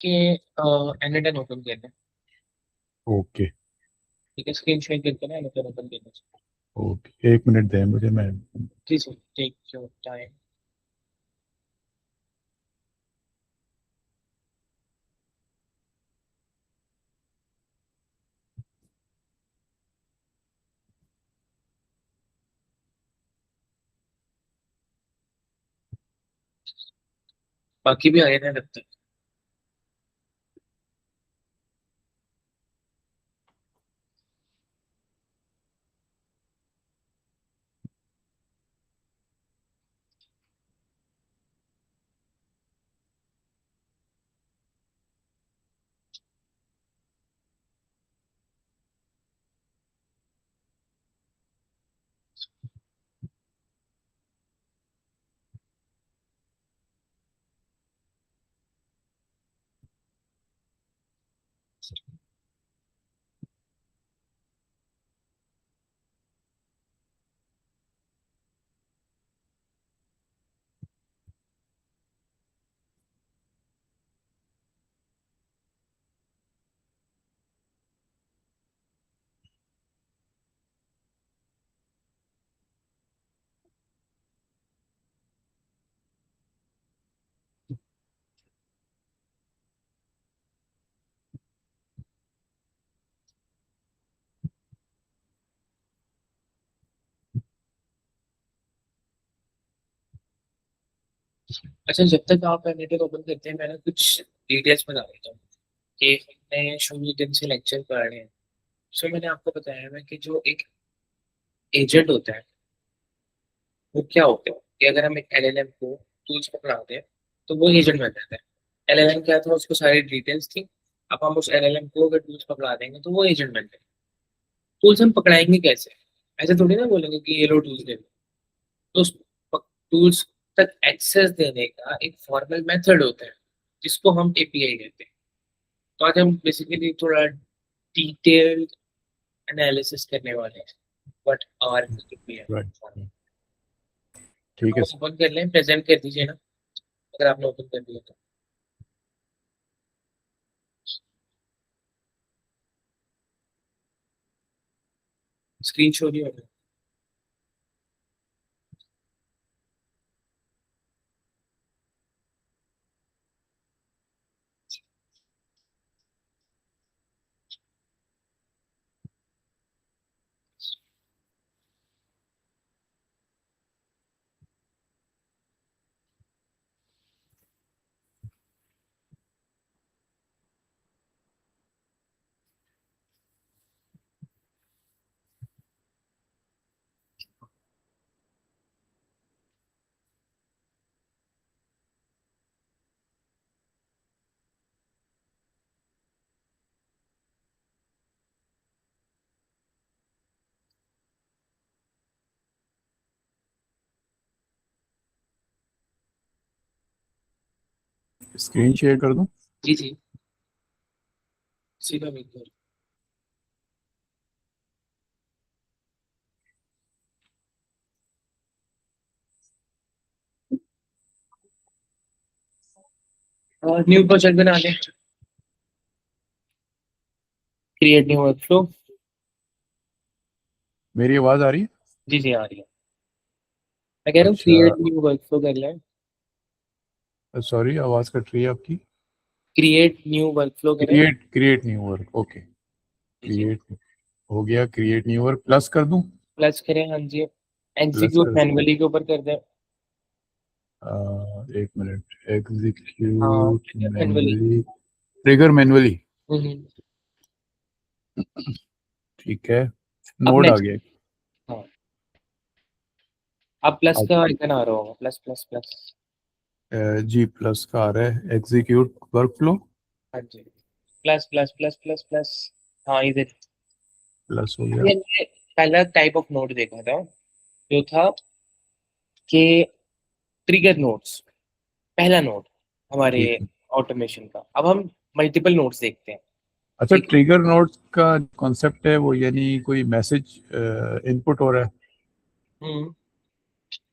कि एनिटेन ओपन करना है। ओके। ठीक है, स्क्रीन शेयर करके ना एनिटेन ओपन करना है। ओके, 1 मिनट दें मुझे, मैं। जी सर, टेक योर टाइम। बाकी भी आए ना तब तक। अच्छा, जब तक आप एनिटेन ओपन करते हैं मैं ना कुछ डिटेल्स बता देता हूँ कि हमने शुरू दिन से लेक्चर पढ़ रहे हैं। सो मैंने आपको बताया है कि जो एक एजेंट होता है वो क्या होता है कि अगर हम एक एलएलएम को टूल्स पकड़ाते हैं तो वो एजेंट बन जाता है। एलएलएम क्या था, उसको सारी डिटेल्स थी। अब हम उस एलएलएम को अगर टूल्स पकड़ा देंगे तो वो एजेंट बन जाएगा। टूल्स हम पकड़ाएंगे कैसे? ऐसे थोड़ी ना बोलेंगे कि ये लो टूल्स दे दो। तो उस टूल्स तक एक्सेस देने का एक फॉर्मल मेथड होता है जिसको हम एपीआई कहते हैं। तो आज हम बेसिकली थोड़ा डिटेल्ड एनालिसिस करने वाले हैं व्हाट आर एपीआई। राइट। ठीक है आप सर। ओपन कर लें, प्रेजेंट कर दीजिए ना, अगर आपने ओपन कर दिया तो। स्क्रीन शो नहीं होगा। स्क्रीन शेयर कर दूं? जी जी, सीधा वेट कर। और न्यू प्रोजेक्ट बना लें। Create new workflow. मेरी आवाज आ रही है? जी जी, आ रही है। मैं कह रहा हूँ अच्छा। क्रिएट न्यू वर्कफ्लो कर लें। सॉरी, आवाज कट रही है आपकी। क्रिएट न्यू वर्कफ्लो करें। Create create new work, okay. जी जी, क्रिएट हो गया। क्रिएट न्यू वर्क प्लस कर दूं? प्लस करें, हाँ जी। प्लस एग्जीक्यूट कर दिया। मैनुअली के ऊपर कर दें। 1 मिनट। हाँ, execute manually. Manually. Trigger manually. हम्म। ठीक है। अब नोड आ नेक्स्ट। गया। हाँ, अब प्लस अब का आइकन आ रहा होगा, प्लस प्लस प्लस। जी प्लस का आ रहा है, एग्जीक्यूट वर्क फ्लो। हाँ जी, plus plus plus plus plus. हाँ, इधर। प्लस हो गया। अभी हमने पहला टाइप ऑफ नोड देखा था जो था कि ट्रिगर नोड्स, पहला नोड हमारे ठीक है। ऑटोमेशन का। अब हम मल्टीपल नोड्स देखते हैं। अच्छा, ठीक ट्रिगर नोड का कॉन्सेप्ट है वो, यानी कोई मैसेज इनपुट हो रहा है, है।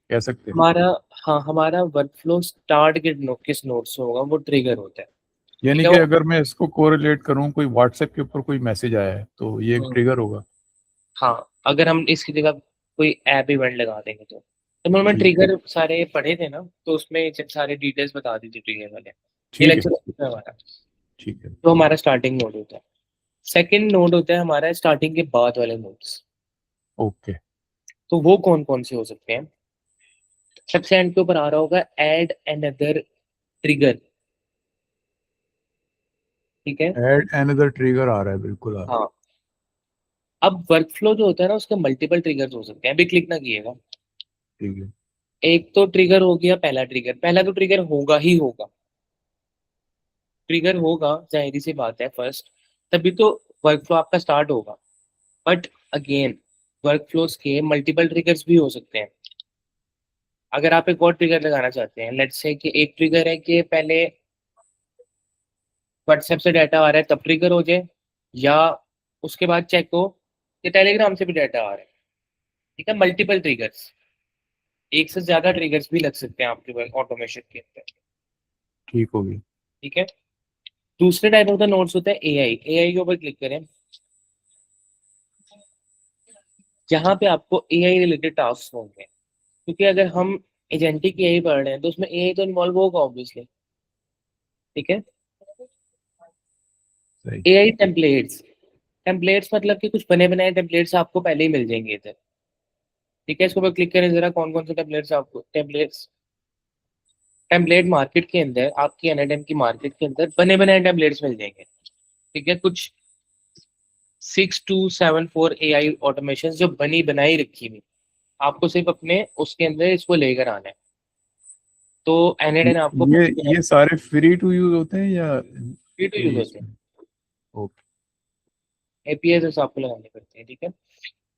कह सकते हैं। हमारा, हाँ, हमारा वर्कफ्लो स्टार्ट के किस नोड से होगा वो ट्रिगर होता है। यानी ठीक है कि वो। अगर मैं इसको कोरिलेट करूं, कोई व्हाट्सएप के ऊपर कोई मैसेज आया है तो ये एक हम्म, ट्रिगर होगा। हाँ, अगर हम इसकी जगह कोई ऐप इवेंट लगा देंगे तो मैंने ठीक ट्रिगर सारे पढ़े थे ना, तो उसमें सारे डिटेल्स बता दी थी ट्रिगर वाले। ये ठीक है। लेक्चर हमारा, ठीक है। तो हमारा स्टार्टिंग नोड होता है। सेकंड नोड होता है हमारा स्टार्टिंग के बाद वाले नोड्स। ओके। तो वो कौन कौन से हो सकते हैं? सबसे एंड के ऊपर आ रहा होगा एड अनदर ट्रिगर। ठीक है। ऐड अनदर ट्रिगर आ रहा है, बिल्कुल आ रहा है। हाँ, अब वर्कफ्लो जो होता है ना, उसके मल्टीपल ट्रिगर्स हो सकते हैं। अभी क्लिक ना कीजिएगा। ठीक है। एक तो ट्रिगर हो गया, पहला ट्रिगर, पहला तो ट्रिगर होगा ही होगा। ट्रिगर होगा, जाहिर सी बात है, फर्स्ट, तभी तो वर्कफ्लो आपका स्टार्ट होगा। बट अगेन, वर्कफ्लोज के मल्टीपल ट्रिगर्स भी हो सकते हैं। अगर आप एक और ट्रिगर लगाना चाहते हैं, लेट्स से कि एक ट्रिगर है कि पहले व्हाट्सएप से डाटा आ रहा है तब ट्रिगर हो जाए, या उसके बाद चेक हो कि टेलीग्राम से भी डाटा आ रहा है। ठीक है, मल्टीपल ट्रिगर्स, एक से ज्यादा ट्रिगर्स भी लग सकते हैं आपके ऑटोमेशन के अंदर। ठीक होगी। ठीक है। दूसरे टाइप ऑफ द नोट्स होता है एआई। एआई के ऊपर क्लिक करें, जहाँ पे आपको एआई रिलेटेड टास्क होंगे। क्योंकि अगर हम एजेंटिक एआई पढ़ रहे हैं तो उसमें एआई तो इन्वॉल्व होगा ऑब्वियसली। ठीक है। सही। AI templates. टेम्पलेट्स मतलब कि कुछ बने बनाए टेम्पलेट्स आपको पहले ही मिल जाएंगे इधर। ठीक है, इसके ऊपर क्लिक करें जरा, कौन कौन से टेम्पलेट्स आपको, टेम्पलेट्स, टेम्पलेट मार्केट के अंदर, आपकी एनएडएम की मार्केट के अंदर बने बनाए टेम्पलेट्स मिल जाएंगे। ठीक है, कुछ 6274 एआई ऑटोमेशन जो बनी बनाई रखी हुई, आपको सिर्फ अपने उसके अंदर इसको लेकर आना है। तो एनएडएन आपको ये ये सारे फ्री टू यूज होते हैं या फ्री टू यूज कोई होते हैं, इसमें? ओके। एपीआई से आपको लगाने पड़ते हैं। ठीक है।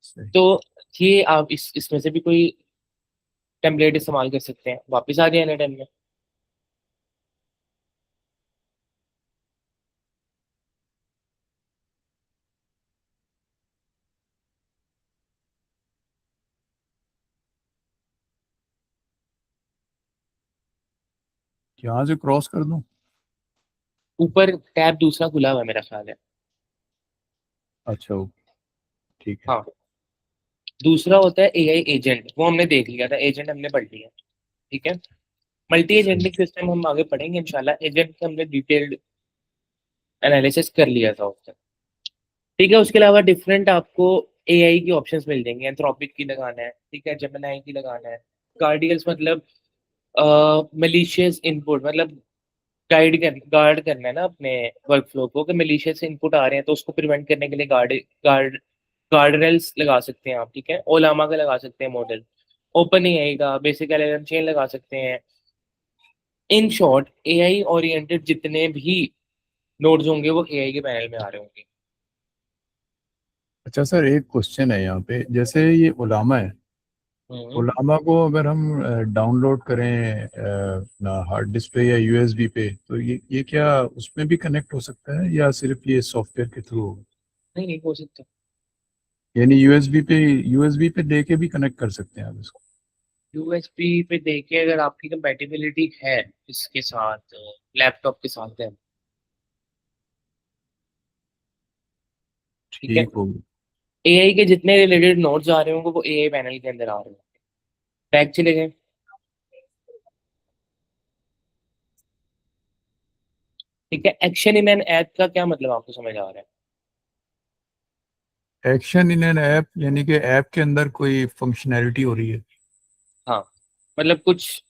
सही। तो ये आप इसमें से भी कोई टेम्पलेट इस्तेमाल कर सकते हैं। वापस आ जाए एनएडएन में। यहाँ से क्रॉस कर दूं? ऊपर टैब दूसरा खुला हुआ है मेरा ख्याल है। अच्छा, ओके। ठीक है। हाँ, दूसरा होता है एआई एजेंट, वो हमने देख लिया था, एजेंट हमने पढ़ लिया। ठीक है। मल्टी सही। एजेंटिक सिस्टम हम आगे पढ़ेंगे इंशाल्लाह। एजेंट का हमने डिटेल्ड एनालिसिस कर लिया था उससे। ठीक है, उसके अलावा डिफरेंट आपको एआई की ऑप्शंस मिल जाएंगे। एंथ्रोपिक की लगाना है, ठीक है, जेमिनाई की लगाना है। गार्डियंस मतलब मलिशियस इनपुट, मतलब गार्ड करना है ना अपने वर्कफ्लो को, कि मलिशियस इनपुट आ रहे हैं तो उसको प्रिवेंट करने के लिए गार्ड गार्ड लगा सकते हैं आप। ठीक है, ओलामा का लगा सकते हैं मॉडल, ओपन एआई का, बेसिक एलएलएम चेन लगा सकते हैं। इन शॉर्ट, एआई ओरिएंटेड जितने भी नोड्स होंगे वो एआई के पैनल में आ रहे होंगे। अच्छा सर, एक क्वेश्चन है यहाँ पे, जैसे ये उलामा है, हम्म। उलामा को अगर हम डाउनलोड करें ना हार्ड डिस्क पे या यूएसबी पे, तो ये क्या उसमें भी कनेक्ट हो सकता है या सिर्फ ये सॉफ्टवेयर के थ्रू होगा? नहीं नहीं, हो सकता। यानी यूएसबी पे दे के भी कनेक्ट कर सकते हैं आप इसको? यूएसबी पे देखिए, अगर आपकी कंपेटिबिलिटी है इसके साथ, लैपटॉप के साथ है। ठीक है। ठीक होगी। एआई के जितने रिलेटेड नोड्स आ रहे होंगे वो एआई पैनल के अंदर आ रहे होंगे। बैक चले गए। ठीक है, एक्शन इन एन ऐप का क्या मतलब आपको समझ आ रहा है? एक्शन इन एन ऐप यानी कि ऐप के अंदर कोई फंक्शनैलिटी हो रही है। हाँ, मतलब कुछ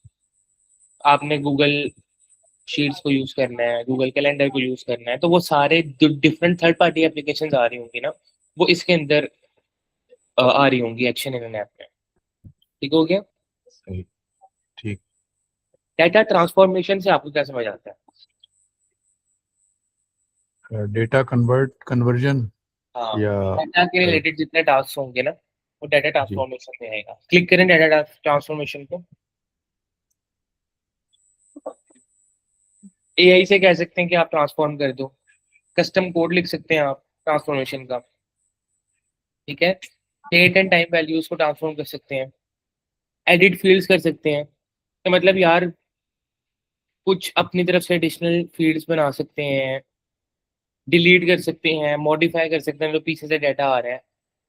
आपने गूगल शीट्स को यूज करना है, गूगल कैलेंडर को यूज करना है, तो वो सारे जो डिफरेंट थर्ड पार्टी एप्लीकेशन आ रही होंगी ना, वो इसके अंदर आ रही होंगी एक्शन इन एन ऐप में। ठीक हो गया। सही। ठीक। डाटा ट्रांसफॉर्मेशन से आपको क्या समझ आता है? डेटा कन्वर्जन हाँ, या डाटा के अ, रिलेटेड जितने टास्क होंगे ना, वो डाटा जी। ट्रांसफॉर्मेशन में आएगा। क्लिक करें डाटा ट्रांसफॉर्मेशन को। एआई से कह सकते हैं कि आप ट्रांसफॉर्म कर दो। कस्टम कोड लिख सकते हैं आप ट्रांसफॉर्मेशन का। ठीक है। डेट एंड टाइम वैल्यूज को ट्रांसफॉर्म कर सकते हैं। एडिट फील्ड्स कर सकते हैं। तो मतलब यार, कुछ अपनी तरफ से एडिशनल फील्ड्स बना सकते हैं, डिलीट कर सकते हैं, मॉडिफाई कर सकते हैं जो पीछे से डाटा आ रहा है,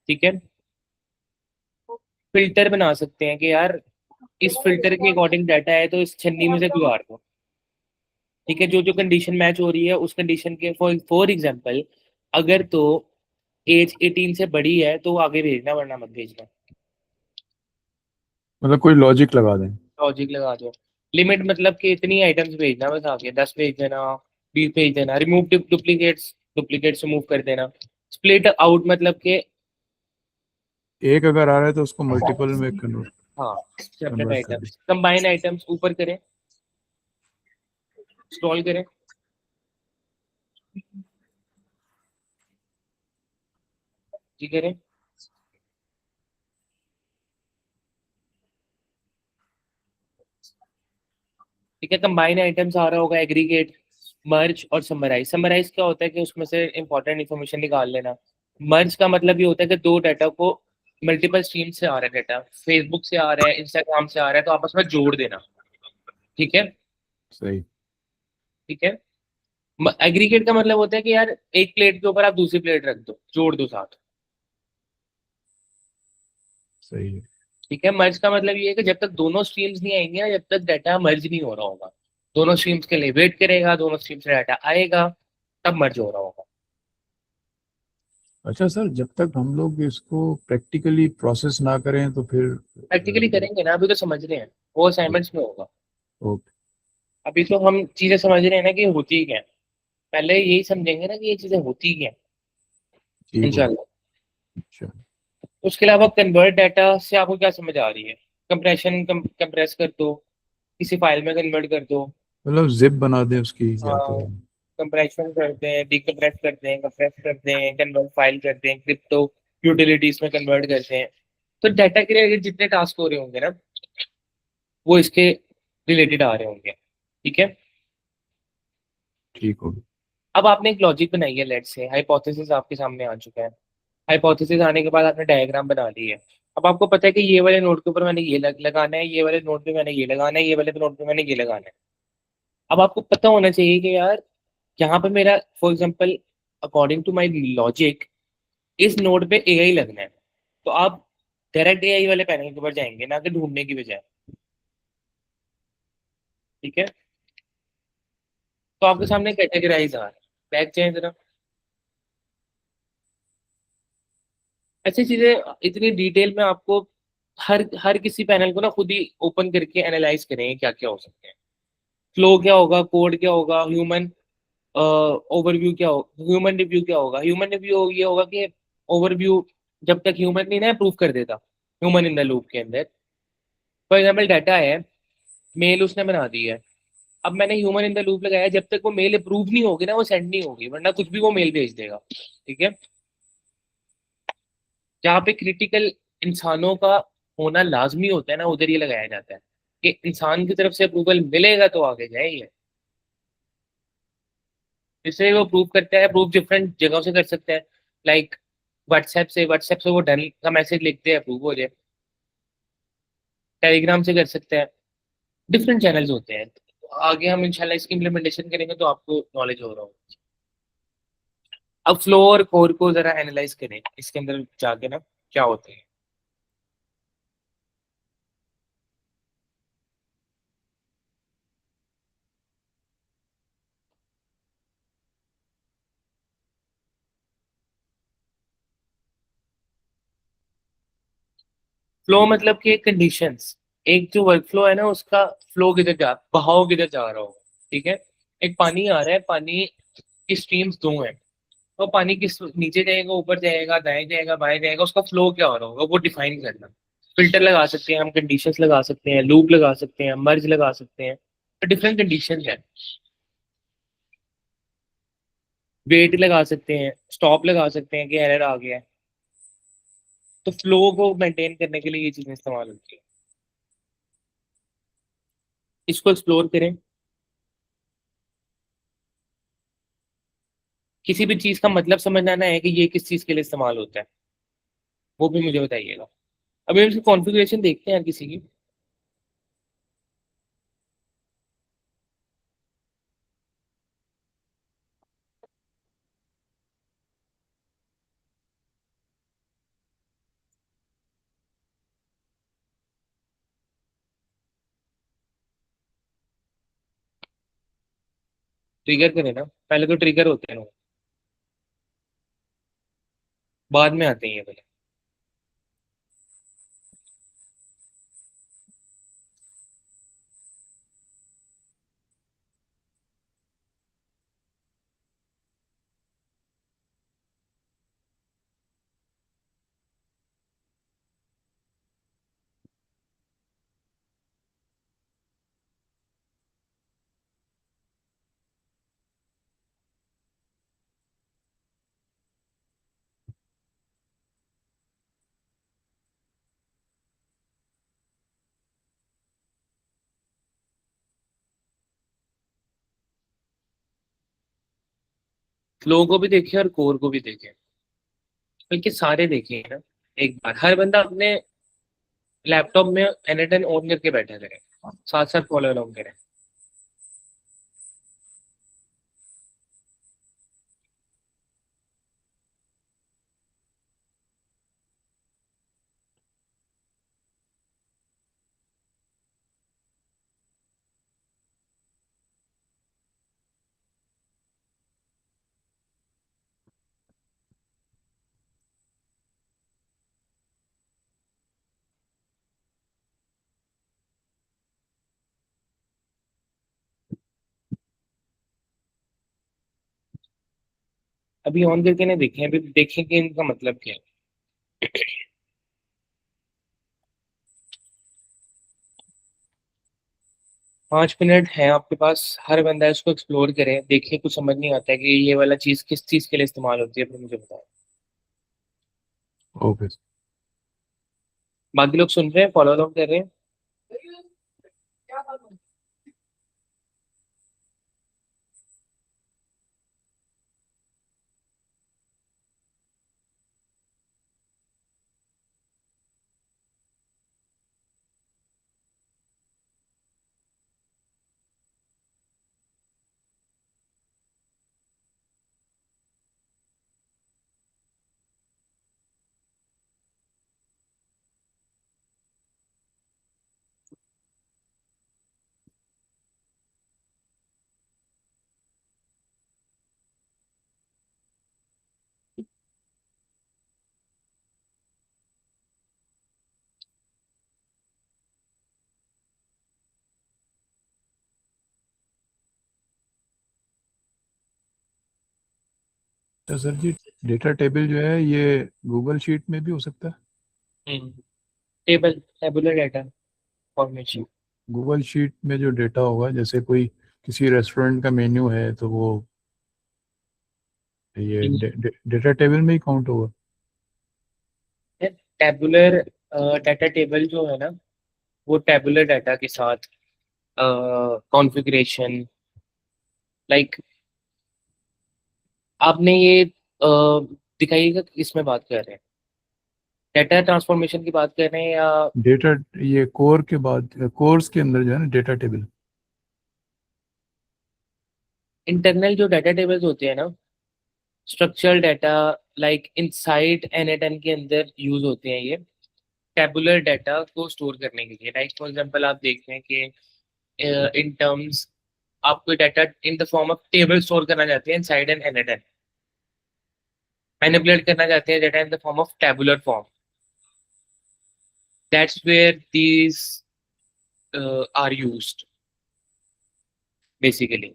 ठीक है। फिल्टर बना सकते हैं कि यार इस फिल्टर के अकॉर्डिंग डाटा है तो इस छन्नी में से गुजार दो, ठीक है। जो जो कंडीशन मैच हो रही है उस कंडीशन के फॉर एग्जांपल अगर तो एज 18 से बड़ी है तो आगे भेजना वरना मत भेजना। मतलब कोई लॉजिक लगा दें। लॉजिक लगा दो। लिमिट मतलब कि इतनी आइटम्स भेजना बस, आगे 10 भेज देना, 20 भेज देना। रिमूव डुप्लीकेट्स, डुप्लीकेट्स रिमूव कर देना। स्प्लिट आउट मतलब कि एक अगर आ रहा है तो उसको मल्टीपल में कन्वर्ट हाँ सेपरेट कन्वर्ट कर दें। आइटम्स, कंबाइन आइटम्स ऊपर करें, स्क्रॉल करें, जी करें, ठीक है। कंबाइन आइटम्स आ रहा होगा, एग्रीगेट, मर्ज और समराइज। समराइज क्या होता है कि उसमें से इंपॉर्टेंट इन्फॉर्मेशन निकाल लेना। मर्ज का मतलब ये होता है कि दो डाटा को, मल्टीपल स्ट्रीम से आ रहा है डाटा, फेसबुक से आ रहा है, इंस्टाग्राम से आ रहा है, तो आपस में जोड़ देना, ठीक है। सही। ठीक है। एग्रीगेट का मतलब होता है कि यार एक प्लेट के ऊपर आप दूसरी प्लेट रख दो, जोड़ दो साथ, सही है। ठीक है। मर्ज का मतलब ये है कि जब तक दोनों स्ट्रीम्स नहीं आएंगे ना, जब तक डाटा मर्ज नहीं हो रहा होगा, दोनों स्ट्रीम्स के लिए वेट करेगा, दोनों स्ट्रीम से डाटा आएगा, तब मर्ज हो रहा होगा। अच्छा सर, जब तक हम लोग इसको प्रैक्टिकली प्रोसेस ना करें तो फिर प्रैक्टिकली करेंगे ना, अभी तो समझ रहे हैं, वो असाइनमेंट्स में होगा। ओके। अभी तो हम चीजें समझ रहे हैं ना कि होती क्या है, पहले यही समझेंगे ना कि ये चीजें होती क्या है, ठीक है। इंशाल्लाह। अच्छा। उसके अलावा कन्वर्ट डाटा से आपको क्या समझ आ रही है? कंप्रेशन, कंप्रेस कर दो, किसी फाइल में कन्वर्ट कर दो। मतलब जिप बना दें उसकी या तो। कंप्रेशन करते हैं, डिकम्प्रेस करते हैं, कंप्रेस करते हैं, कन्वर्ट फाइल करते हैं, क्रिप्टो यूटिलिटीज में कन्वर्ट करते हैं। तो डाटा के रिलेटेड जितने टास्क हो रहे होंगे ना, वो इसके रिलेटेड आ रहे होंगे, ठीक है। ठीक होगी। अब आपने एक लॉजिक बनाई है, लेट्स से हाइपोथेसिस आपके सामने आ चुका है। हाइपोथेसिस आने के बाद आपने डायग्राम बना ली है। अब आपको पता है कि ये वाले नोड के ऊपर मैंने ये लगाना है, ये वाले नोड पे मैंने ये लगाना है, ये वाले नोड पे मैंने ये लगाना है। अब आपको पता होना चाहिए कि यार यहाँ पे मेरा for example according to my logic इस नोड पे एआई लगना है, तो आप डायरेक्ट एआई वाले पैनल के ऊपर जाएंगे ना कि ढूंढने की बजाय, ठीक है। तो आपके सही। सामने कैटेगराइज आ रहा है, बैक जाए जरा। ऐसी चीजें इतनी डिटेल में आपको हर हर किसी पैनल को ना खुद ही ओपन करके एनालाइज करें क्या क्या हो सकते हैं। फ्लो क्या होगा, कोड क्या होगा, ह्यूमन ओवरव्यू क्या होगा, ह्यूमन रिव्यू क्या होगा। ह्यूमन रिव्यू ये होगा कि ओवरव्यू जब तक ह्यूमन नहीं ना प्रूव कर देता, ह्यूमन इन द लूप के अंदर। फॉर एग्जाम्पल डाटा है, मेल उसने बना दी है, अब मैंने ह्यूमन इन द लूप लगाया, जब तक वो मेल अप्रूव नहीं होगी ना वो सेंड नहीं होगी, वरना कुछ भी वो मेल भेज देगा, ठीक है। जहाँ पे क्रिटिकल इंसानों का होना लाजमी होता है ना, उधर ये लगाया जाता है कि इंसान की तरफ से अप्रूवल मिलेगा तो आगे जाए ये। इससे वो प्रूव करता है, प्रूव डिफरेंट जगहों से कर सकता है। लाइक व्हाट्सएप से वो डन का मैसेज लिखते हैं, अप्रूव हो जाए। टेलीग्राम से कर सकते हैं, डिफरेंट चैनल्स होते हैं। तो आगे हम इंशाल्लाह इसकी इम्प्लीमेंटेशन करेंगे तो आपको नॉलेज हो रहा होगा। अब फ्लो और कोर को जरा एनालाइज करें इसके अंदर जाके ना, क्या होते हैं। फ्लो मतलब कि कंडीशंस, एक जो वर्क फ्लो है ना उसका फ्लो किधर जा, बहाव किधर जा रहा होगा, ठीक है। एक पानी आ रहा है, पानी की स्ट्रीम्स दो हैं, तो पानी किस नीचे जाएगा, ऊपर जाएगा, दाएं जाएगा, बाएं जाएगा, उसका फ्लो क्या हो रहा होगा वो डिफाइन करना। फिल्टर लगा सकते हैं हम, कंडीशंस लगा सकते हैं, लूप लगा सकते हैं, मर्ज लगा सकते हैं, तो डिफरेंट कंडीशंस हैं। वेट लगा सकते हैं, स्टॉप लगा सकते हैं कि एरर आ गया है। तो फ्लो को मेंटेन करने के लिए ये चीजें इस्तेमाल होती है। इसको एक्सप्लोर करें। किसी भी चीज का मतलब समझना ना है कि ये किस चीज के लिए इस्तेमाल होता है, वो भी मुझे बताइएगा। अभी हम इसकी कॉन्फ़िगरेशन देखते हैं किसी की। ट्रिगर करें ना, पहले तो ट्रिगर होते हैं लोग, बाद में आते हैं ये वाले। फ्लो को भी देखे और कोर को भी देखे, बल्कि सारे देखे ना एक बार। हर बंदा अपने लैपटॉप में एनिटन ऑन करके बैठे रहे, साथ साथ फॉलो अलाउंग करें। अभी ऑन करके नहीं देखे, अभी देखेंगे इनका मतलब क्या है। 5 मिनट है आपके पास, हर बंदा इसको एक्सप्लोर करे, देखे। कुछ समझ नहीं आता है कि ये वाला चीज किस चीज के लिए इस्तेमाल होती है, फिर मुझे बताओ। ओके। बाकी लोग सुन रहे हैं, फॉलो अलाउंग कर रहे हैं। तो सर जी, डेटा टेबल जो है ये गूगल शीट में भी हो सकता है? हम्म। Tabular data formation. Google sheet में जो डेटा होगा, जैसे कोई किसी रेस्टोरेंट का मेन्यू है तो वो ये डेटा टेबल में ही काउंट होगा? टेबुलर डाटा टेबल जो है ना, वो टेबुलर डाटा के साथ कॉन्फ़िगरेशन, लाइक आपने ये दिखाइएगा कि किसमें बात कर रहे हैं, डाटा ट्रांसफॉर्मेशन की बात कर रहे हैं या डेटा, ये कोर के बाद कोर्स के अंदर जो है ना डेटा टेबल। इंटरनल जो डाटा टेबल्स होते हैं ना, स्ट्रक्चरल डाटा, लाइक इनसाइड एनएटएन के अंदर यूज होते हैं ये टेबुलर डाटा को स्टोर करने के लिए। लाइक फॉर एग्जांपल आप देखते हैं कि इन टर्म्स आप कोई data in the form of table store करना चाहते हैं इनसाइड एन एनएटएन, मैनिपुलेट करना चाहते हैं data in the form of tabular form. That's where these are used basically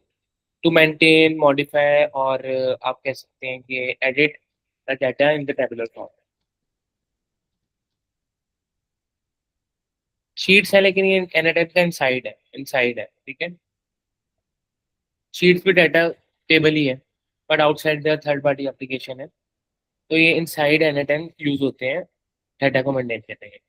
to maintain, modify और आप कह सकते हैं कि edit the data in the tabular form. Sheets है लेकिन ये एनाटाइप का इनसाइड है, इनसाइड है, ठीक है। शीट्स भी डाटा टेबल ही है, but outside the third party application है। तो ये इनसाइड एनाटाइप यूज होते हैं डाटा को मेंटेन करने के लिए।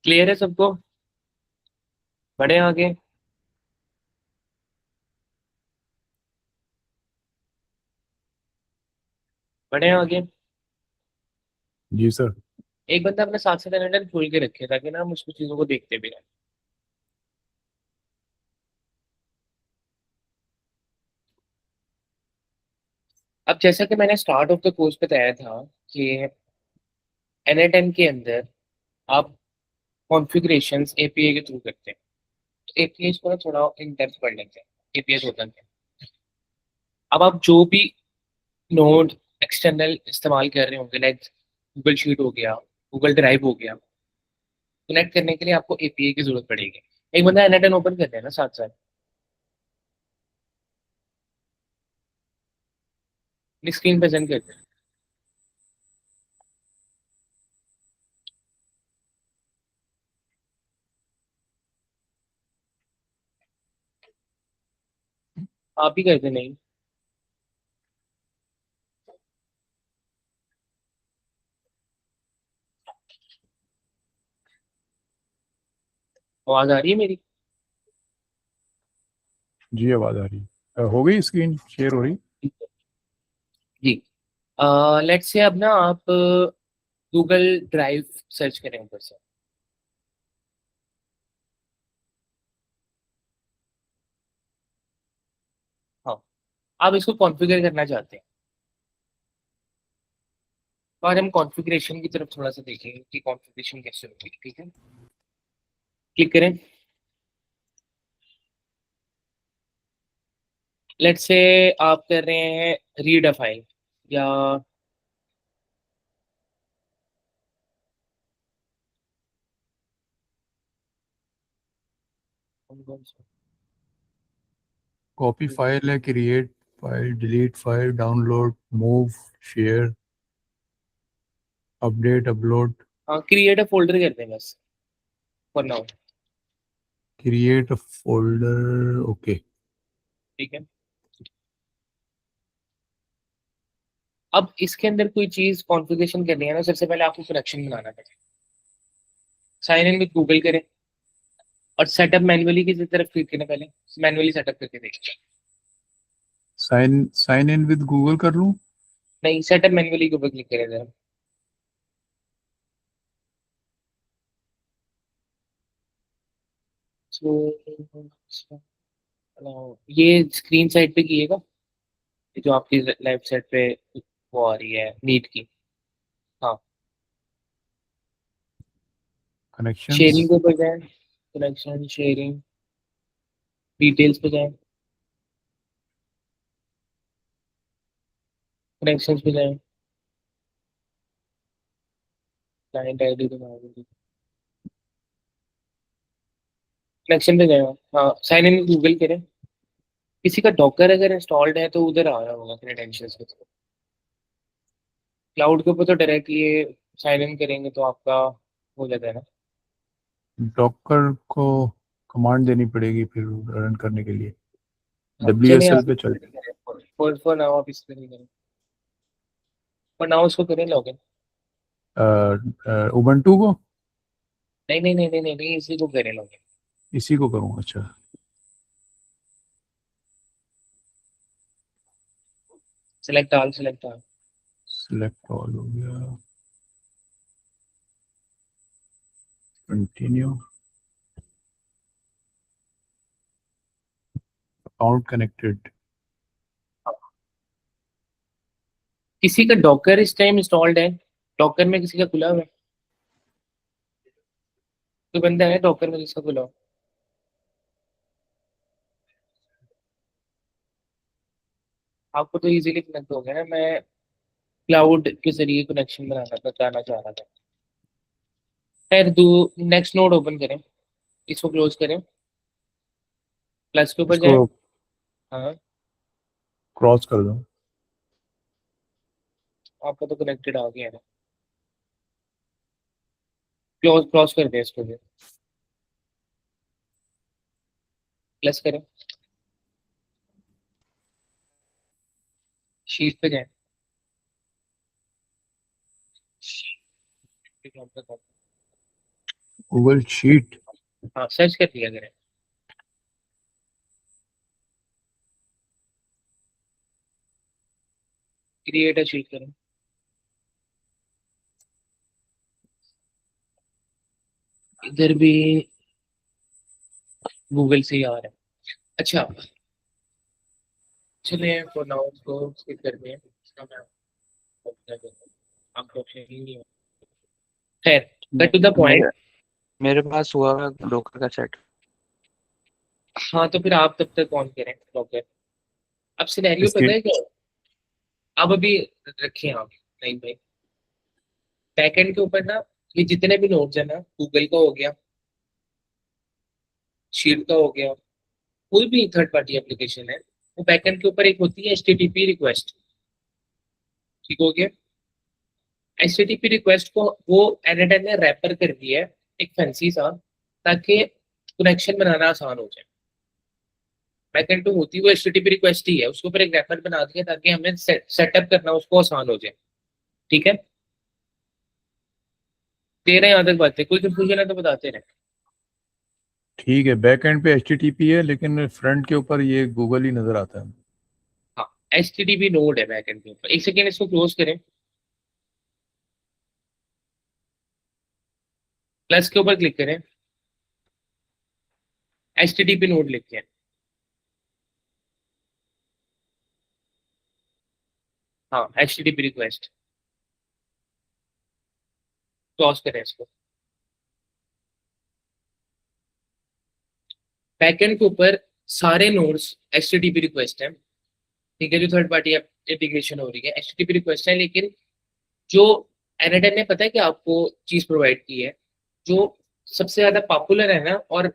क्लियर है सबको? बढ़े आगे? बढ़े आगे? जी सर। एक बंदा अपने साथ से कैलेंडर खोल के रखे ताकि ना हम उसको चीजों को देखते भी रहें। अब जैसा कि मैंने स्टार्ट ऑफ द कोर्स बताया था कि NA10 के अंदर आप कॉन्फ़िगरेशंस API के थ्रू करते हैं। तो APIs को ना थोड़ा इन डेप्थ पढ़ लेते हैं। APIs होता क्या है? अब आप जो भी नोड एक्सटर्नल इस्तेमाल कर रहे होंगे, लाइक गूगल शीट हो गया, गूगल ड्राइव हो गया, कनेक्ट करने के लिए आपको API की जरूरत पड़ेगी। एक बंदा NA10 ओपन कर लेना साथ साथ, स्क्रीन प्रेजेंट करते हैं। आप ही करते नहीं? आवाज आ रही है मेरी? जी आवाज़ आ रही है। हो गई स्क्रीन शेयर हो रही? जी। लेट्स से अब ना आप गूगल ड्राइव सर्च करें ऊपर से। हाँ, आप इसको कॉन्फ़िगर करना चाहते हैं। और हम कॉन्फ़िगरेशन की तरफ थोड़ा सा देखेंगे कि कॉन्फ़िगरेशन कैसे होगी, ठीक है? क्लिक करें। लेट्स से आप कर रहे हैं रीड अ फाइल, या कॉपी फाइल है, create file, delete file, download, move, share, update, upload. हाँ, क्रिएट अ फोल्डर करते हैं बस for now. Create a folder, okay. ठीक है। अब इसके अंदर कोई चीज कॉन्फ़िगरेशन करनी है ना, सबसे पहले आपको कनेक्शन बनाना पड़ेगा। साइन इन विद गूगल करें और सेटअप मैन्युअली की तरफ क्लिक करें। पहले मैन्युअली सेटअप करके देखिए। Sign sign in with Google कर लूँ? नहीं, सेटअप मैन्युअली के ऊपर क्लिक करें जरा। So, ये स्क्रीन साइड पे कीजिएगा, जो आपकी लेफ्ट साइड पे वो आ रही है नीट की। हाँ, कनेक्शंस। शेयरिंग के ऊपर जाएं, कनेक्शन शेयरिंग, डिटेल्स पे जाएं, कनेक्शंस पे जाएं, क्लाइंट आईडी तो कनेक्शन पे जाएं। हाँ, साइन इन गूगल करें। किसी का डॉकर अगर इंस्टॉल्ड है तो उधर आ रहा होगा क्रेडेंशियल्स के थ्रू। क्लाउड के ऊपर तो डायरेक्ट ये साइन इन करेंगे तो आपका हो जाता है ना। डॉकर को कमांड देनी पड़ेगी फिर रन करने के लिए? हाँ, चलिए WSL आप पे चल। फॉर नाउ आप इस पे नहीं करें, फॉर नाउ उसको करें लॉगिन। उबंटू को? नहीं नहीं नहीं नहीं नहीं नहीं, इसी को करें लॉगिन। इसी को करूँ, अच्छा। Select all, select all. Select all हो गया। कंटिन्यू। Account connected. किसी का डॉकर इस टाइम इंस्टॉल्ड है? डॉकर में किसी का खुला हुआ है? कोई बंदा है डॉकर में जिसका खुला हो? आपको तो इजीली कनेक्ट हो गया ना। मैं क्लाउड के जरिए कनेक्शन बताना चाह रहा था। खैर, दो नेक्स्ट नोड ओपन करें, इसको क्लोज करें, प्लस के ऊपर इसको जाएं। हाँ, क्रॉस कर दो। आपका तो कनेक्टेड आ गया है ना। क्लोज क्रॉस कर दें इसको भी, प्लस करें, शीट पे जाएं। शीट पे जाएं, गूगल शीट। हाँ सर्च कर लिया करें। क्रिएट अ शीट करें। इधर भी गूगल से ही आ रहा है। अच्छा चलिए फॉर नाउ उसको स्किप करते हैं, इसका मैं अपना आपको ऑप्शन ही नहीं है। खैर कट टू द मेरे पॉइंट। मेरे पास हुआ है ब्रोकर का सेट। हाँ तो फिर आप तब तक ऑन करें ब्लॉगर। अब सिनेरियो इसके पता है क्या है? अब अभी रखें आप, नहीं भाई, बैकएंड के ऊपर ना ये जितने भी नोट्स है ना, गूगल का हो गया, शीट का हो गया, कोई भी थर्ड पार्टी एप्लीकेशन है, वो बैकएंड के ऊपर एक होती है HTTP रिक्वेस्ट। ठीक हो गया। HTTP रिक्वेस्ट को वो एडिटर ने रैपर कर दिया है एक फैंसी सा, ताकि कनेक्शन बनाना आसान हो जाए। बैकएंड पे होती वो HTTP रिक्वेस्ट ही है, उसके ऊपर एक रैपर बना दिया ताकि हमें सेटअप करना उसको आसान हो जाए। ठीक है, दे रहे हैं यहाँ तक बातें, कोई कंफ्यूजन है तो बताते रहे। ठीक है, बैक एंड पे HTTP है लेकिन फ्रंट के ऊपर ये गूगल ही नजर आता है। हाँ HTTP नोड है बैकएंड के ऊपर। एक सेकेंड इसको क्लोज करें, प्लस के ऊपर क्लिक करें, HTTP नोड लिखते हैं। हाँ HTTP रिक्वेस्ट, क्लोज करें इसको। बैकएंड के ऊपर सारे नोड्स HTTP रिक्वेस्ट है। ठीक है, जो थर्ड पार्टी एप्लीकेशन हो रही है HTTP रिक्वेस्ट है, लेकिन जो एनाडन ने पता है कि आपको चीज प्रोवाइड की है, जो सबसे ज्यादा पॉपुलर है ना और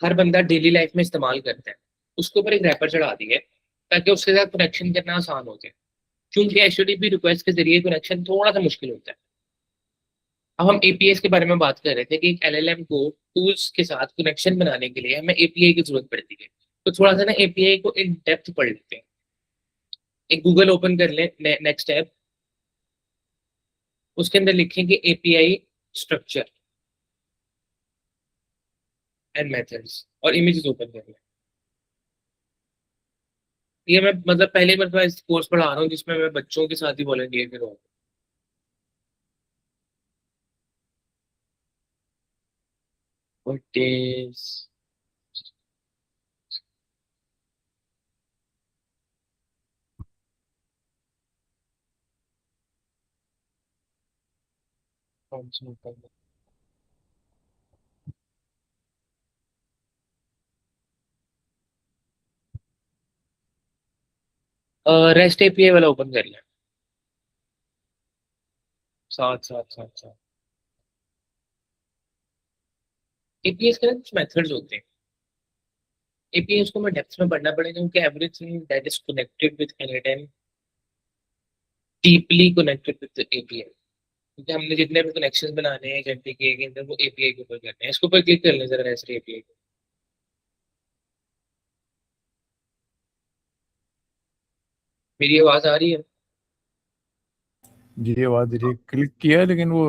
हर बंदा डेली लाइफ में इस्तेमाल करता है, उसके ऊपर एक रैपर चढ़ा दी है ताकि उसके साथ कनेक्शन करना आसान हो जाए। क्योंकि HTTP रिक्वेस्ट के जरिए कनेक्शन थोड़ा सा मुश्किल होता है। अब हम APIs के बारे में बात कर रहे थे कि एक LLM को टूल्स के साथ कनेक्शन बनाने के लिए हमें API की जरूरत पड़ती है। तो थोड़ा सा ना API को इन डेप्थ पढ़ लेते हैं। एक गूगल ओपन कर ले, नेक्स्ट ऐप, उसके अंदर लिखेंगे API स्ट्रक्चर एंड मेथड्स, और इमेजेस ओपन कर लें। ये मैं मतलब पहले मतलब इस कोर्स पढ़ा रहा हूँ जिसमें मैं बच्चों के साथ ही वॉलंटियर कर रहा हूँ। व्हाट इज, कौन सा होता है? रेस्ट API वाला ओपन कर लें। साथ साथ साथ साथ APIs के ना कुछ मेथड्स होते हैं। APIs को मैं डेप्थ में पढ़ना पड़ेगा क्योंकि everything that is connected with anytime deeply connected with API। क्योंकि हमने जितने भी कनेक्शंस बनाने हैं घंटे के अंदर वो API के ऊपर करने हैं। इसके ऊपर क्लिक कर लें जरा, रेस्ट API। मेरी आवाज आ रही है? जी आवाज दे रही है, क्लिक किया है लेकिन वो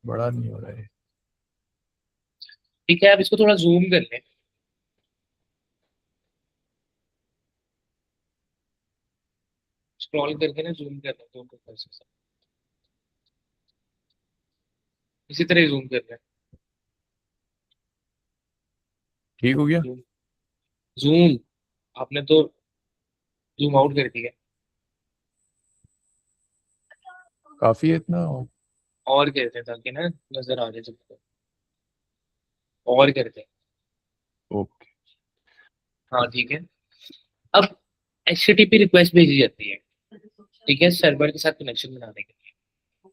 बड़ा नहीं हो रहा है। ठीक है, अब इसको थोड़ा जूम कर लें। स्क्रॉल करके ना जूम कर लें तो ऊपर से इसी तरह जूम कर लें। ठीक हो गया। जूम, जूम, आपने तो जूम आउट कर दिया। काफी है इतना। और करते हैं ताकि ना नजर आ जाए सबको। और करते हैं। ओके। हाँ ठीक है। अब HTTP रिक्वेस्ट भेजी जाती है, ठीक है, सर्वर के साथ कनेक्शन बनाने के लिए।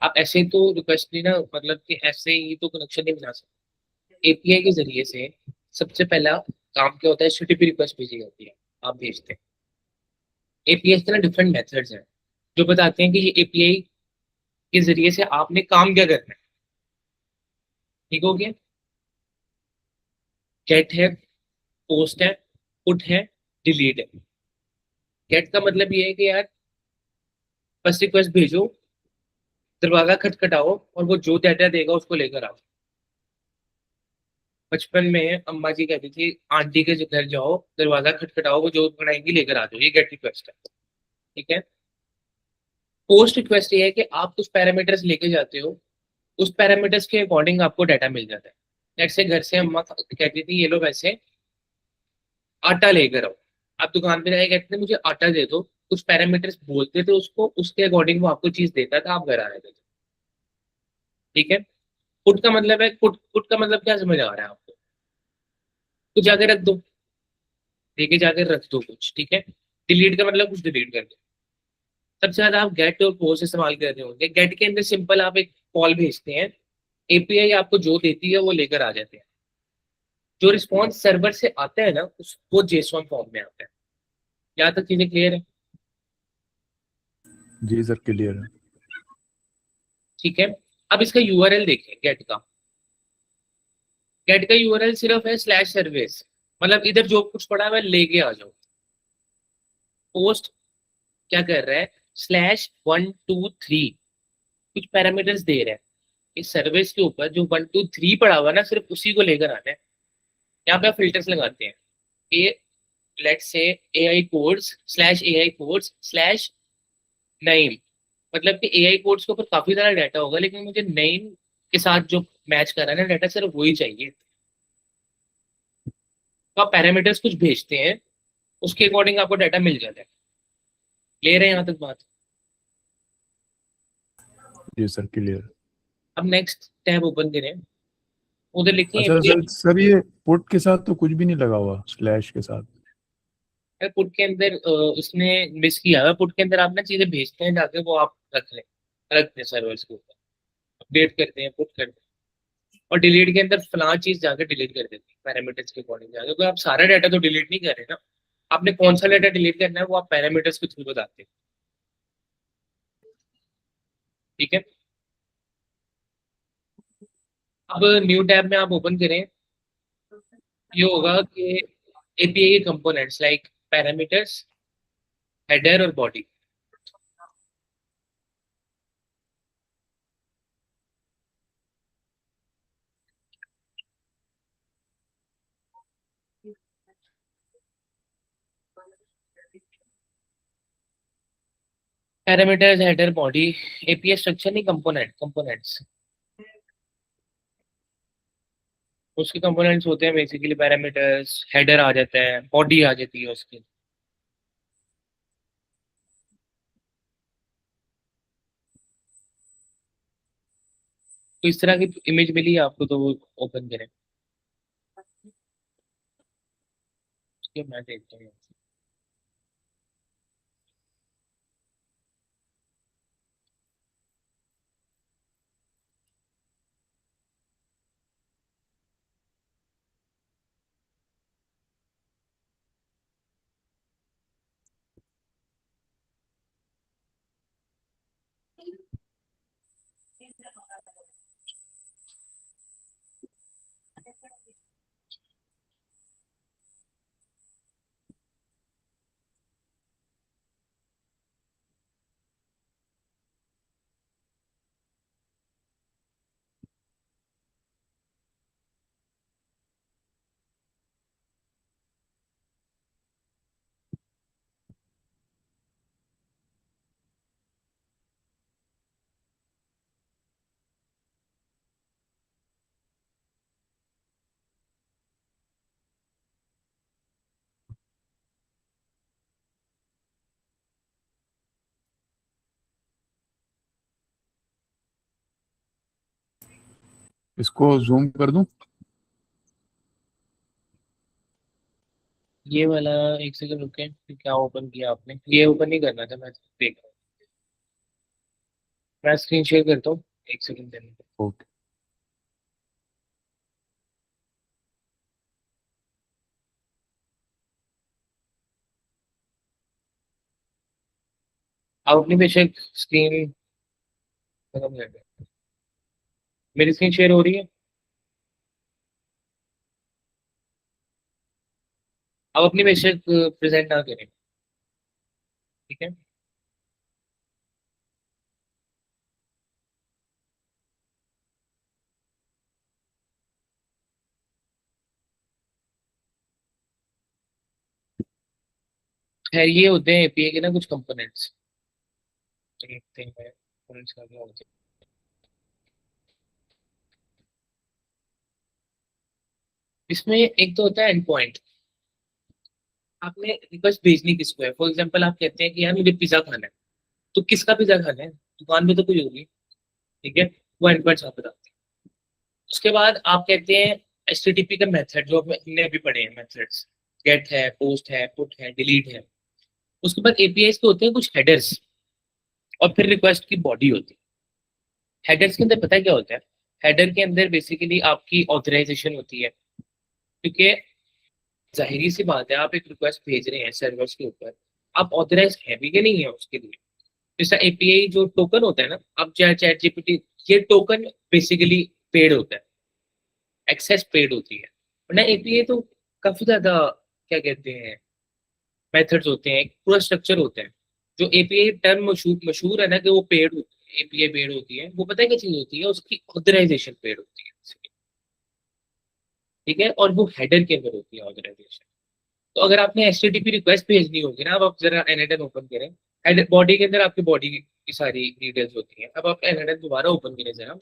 आप ऐसे तो रिक्वेस्ट नहीं ना, मतलब कि ऐसे ही तो कनेक्शन नहीं बना सकते। API के जरिए से सबसे पहला काम क्या होता है, HTTP रिक्वेस्ट भेजी जाती है, आप भेजते हैं। API के ना डिफरेंट मेथड्स हैं जो बताते हैं कि ये API के जरिए से आपने काम क्या करना है। ठीक हो गया। गेट है, पोस्ट है, पुट है, डिलीट है। गेट का मतलब ये है कि यार बस रिक्वेस्ट भेजो, दरवाजा खटखटाओ और वो जो डाटा देगा उसको लेकर आओ। बचपन में अम्मा जी कहती थी आंटी के घर जाओ, दरवाजा खटखटाओ, वो जो बनाएंगी लेकर आ जाओ, ये गेट रिक्वेस्ट है। ठीक है। पोस्ट रिक्वेस्ट ये है कि आप कुछ पैरामीटर्स लेके जाते हो, उस पैरामीटर्स के अकॉर्डिंग आपको डाटा मिल जाता है। लेट्स से घर से अम्मा कहती थी ये लो पैसे, आटा लेकर आओ। आप दुकान पे जाके कहते थे मुझे आटा दे दो, कुछ पैरामीटर्स बोलते थे उसको, उसके अकॉर्डिंग वो आपको चीज देता था, आप घर आ रहे थे। ठीक है। पुट का मतलब है, पुट का मतलब क्या समझ आ रहा है आपको? कुछ जाके रख दो, लेके जाकर रख दो कुछ। ठीक है। डिलीट का मतलब कुछ डिलीट कर दो। सबसे ज्यादा आप गेट और पोस्ट इस्तेमाल कर रहे होंगे। गेट के अंदर सिंपल आप एक कॉल भेजते हैं, एपीआई आपको जो देती है वो लेकर आ जाते हैं। जो रिस्पॉन्स सर्वर से आता है ना, उस वो जेसॉन फॉर्म में आता है। यहाँ तक चीजें क्लियर है? जी सर, क्लियर है। ठीक है। अब इसका यूआरएल देखें गेट का। गेट का यूआरएल सिर्फ है स्लैश सर्विस, मतलब इधर जो कुछ पड़ा है वह लेके आ जाओ। पोस्ट क्या कर रहा है, /123 कुछ पैरामीटर्स दे रहा है। इस सर्विस के ऊपर जो 123 पड़ा हुआ है ना, सिर्फ उसी को लेकर आना है। यहाँ पे आप फिल्टर्स लगाते हैं। ए लेट्स से AI codes /AI codes /name, मतलब कि AI कोड्स के ऊपर काफी सारा डाटा होगा, लेकिन मुझे नेम के साथ जो मैच कर रहा है ना डाटा, सिर्फ वही चाहिए। तो आप पैरामीटर्स कुछ भेजते हैं, उसके अकॉर्डिंग आपको डाटा मिल जाता है। ले रहे हैं यहाँ तक बात? जी सर, क्लियर। अब नेक्स्ट टैब ओपन करें, उधर लिखिए अच्छा सर, सर ये पुट के साथ तो कुछ भी नहीं लगा हुआ, स्लैश के साथ। पुट के अंदर उसने मिस किया है। पुट के अंदर आप ना चीजें भेजते हैं जाके, वो आप रख दें सर्वर्स के ऊपर, अपडेट करते हैं, पुट करते हैं। और डिलीट के अंदर फलां चीज जाकर डिलीट कर देते हैं पैरामीटर्स के अकॉर्डिंग जाकर। तो आप सारा डाटा तो डिलीट नहीं कर रहे ना, आपने कौन सा डाटा डिलीट करना है वो आप पैरामीटर्स के थ्रू बताते हैं। ठीक है। अब न्यू टैब में आप ओपन करें, ये होगा कि एपीआई के कंपोनेंट्स लाइक पैरामीटर्स, हेडर और body. Parameters, header, body, API structure नहीं, कंपोनेंट्स। उसके कंपोनेंट्स होते हैं बेसिकली पैरामीटर्स, हेडर आ जाता है, बॉडी आ जाती है उसकी। तो इस तरह की इमेज मिली है आपको, तो वो ओपन करें। उसके मैं देखता हूँ। इसको जूम कर दूं? ये वाला, एक सेकंड रुके, क्या ओपन किया आपने? ये ओपन नहीं करना था, मैं देख रहा हूँ। मैं स्क्रीन शेयर करता हूँ, एक सेकंड देने दो। ओके। आप अपनी बेशक स्क्रीन खत्म कर दें। मेरी स्क्रीन शेयर हो रही है? आप अपनी बेशक प्रेजेंट ना करें। ठीक है। खैर ये होते हैं एपीआई के ना कुछ कंपोनेंट्स। देखते हैं कौन सा क्या होता है। इसमें एक तो होता है एंड पॉइंट। आपने रिक्वेस्ट भेजनी किसको है? फॉर एग्जांपल आप कहते हैं कि यार मुझे पिज्जा खाना है। तो किसका पिज्जा खाना है? दुकान में तो कोई होगी, ठीक है। वो एंड पॉइंट्स आप बताते हैं। उसके बाद आप कहते हैं एचटीटीपी का मेथड, जो हमने अभी पढ़े हैं मेथड्स। गेट है, पोस्ट है, पुट है, डिलीट है। उसके बाद एपीआई के होते हैं कुछ हेडर्स, और फिर रिक्वेस्ट की बॉडी होती है। हेडर्स के अंदर पता है क्या होता है? हेडर के अंदर बेसिकली आपकी ऑथराइजेशन होती है, क्योंकि जाहिर सी बात है आप एक रिक्वेस्ट भेज रहे हैं सर्वर्स के ऊपर, आप ऑथराइज है भी कि नहीं है उसके लिए। जैसा एपीआई जो टोकन होता है ना, अब चाहे चैट जीपीटी, ये टोकन बेसिकली पेड होता है, एक्सेस पेड होती है। वरना एपीआई तो काफी ज्यादा क्या कहते हैं मेथड्स होते हैं, एक पूरा स्ट्रक्चर होता है। जो एपीआई टर्म मशहूर मशहूर है ना कि वो पेड एपीआई पेड होती है, वो पता है क्या चीज होती है? उसकी ऑथराइजेशन पेड होती है, ठीक है। और वो हेडर के अंदर होती है ऑथराइजेशन। तो अगर आपने एचटीटीपी रिक्वेस्ट भेजनी होगी ना, अब आप जरा एनएडएन ओपन करें। बॉडी के अंदर आपकी बॉडी की सारी डिटेल्स होती हैं। अब आप एनएडएन दोबारा ओपन करें जरा,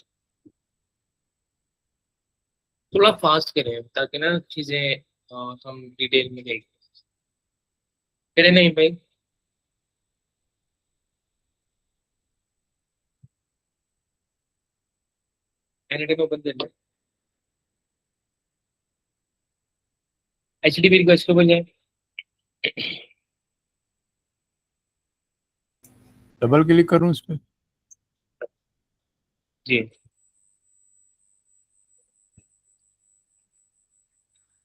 थोड़ा फास्ट करें ताकि ना चीजें हम डिटेल में देख करें। नहीं भाई, एनएडएन ओपन कर लें, एचटीटीपी रिक्वेस्ट को बोल जाए। डबल क्लिक करूं इस पे? जी,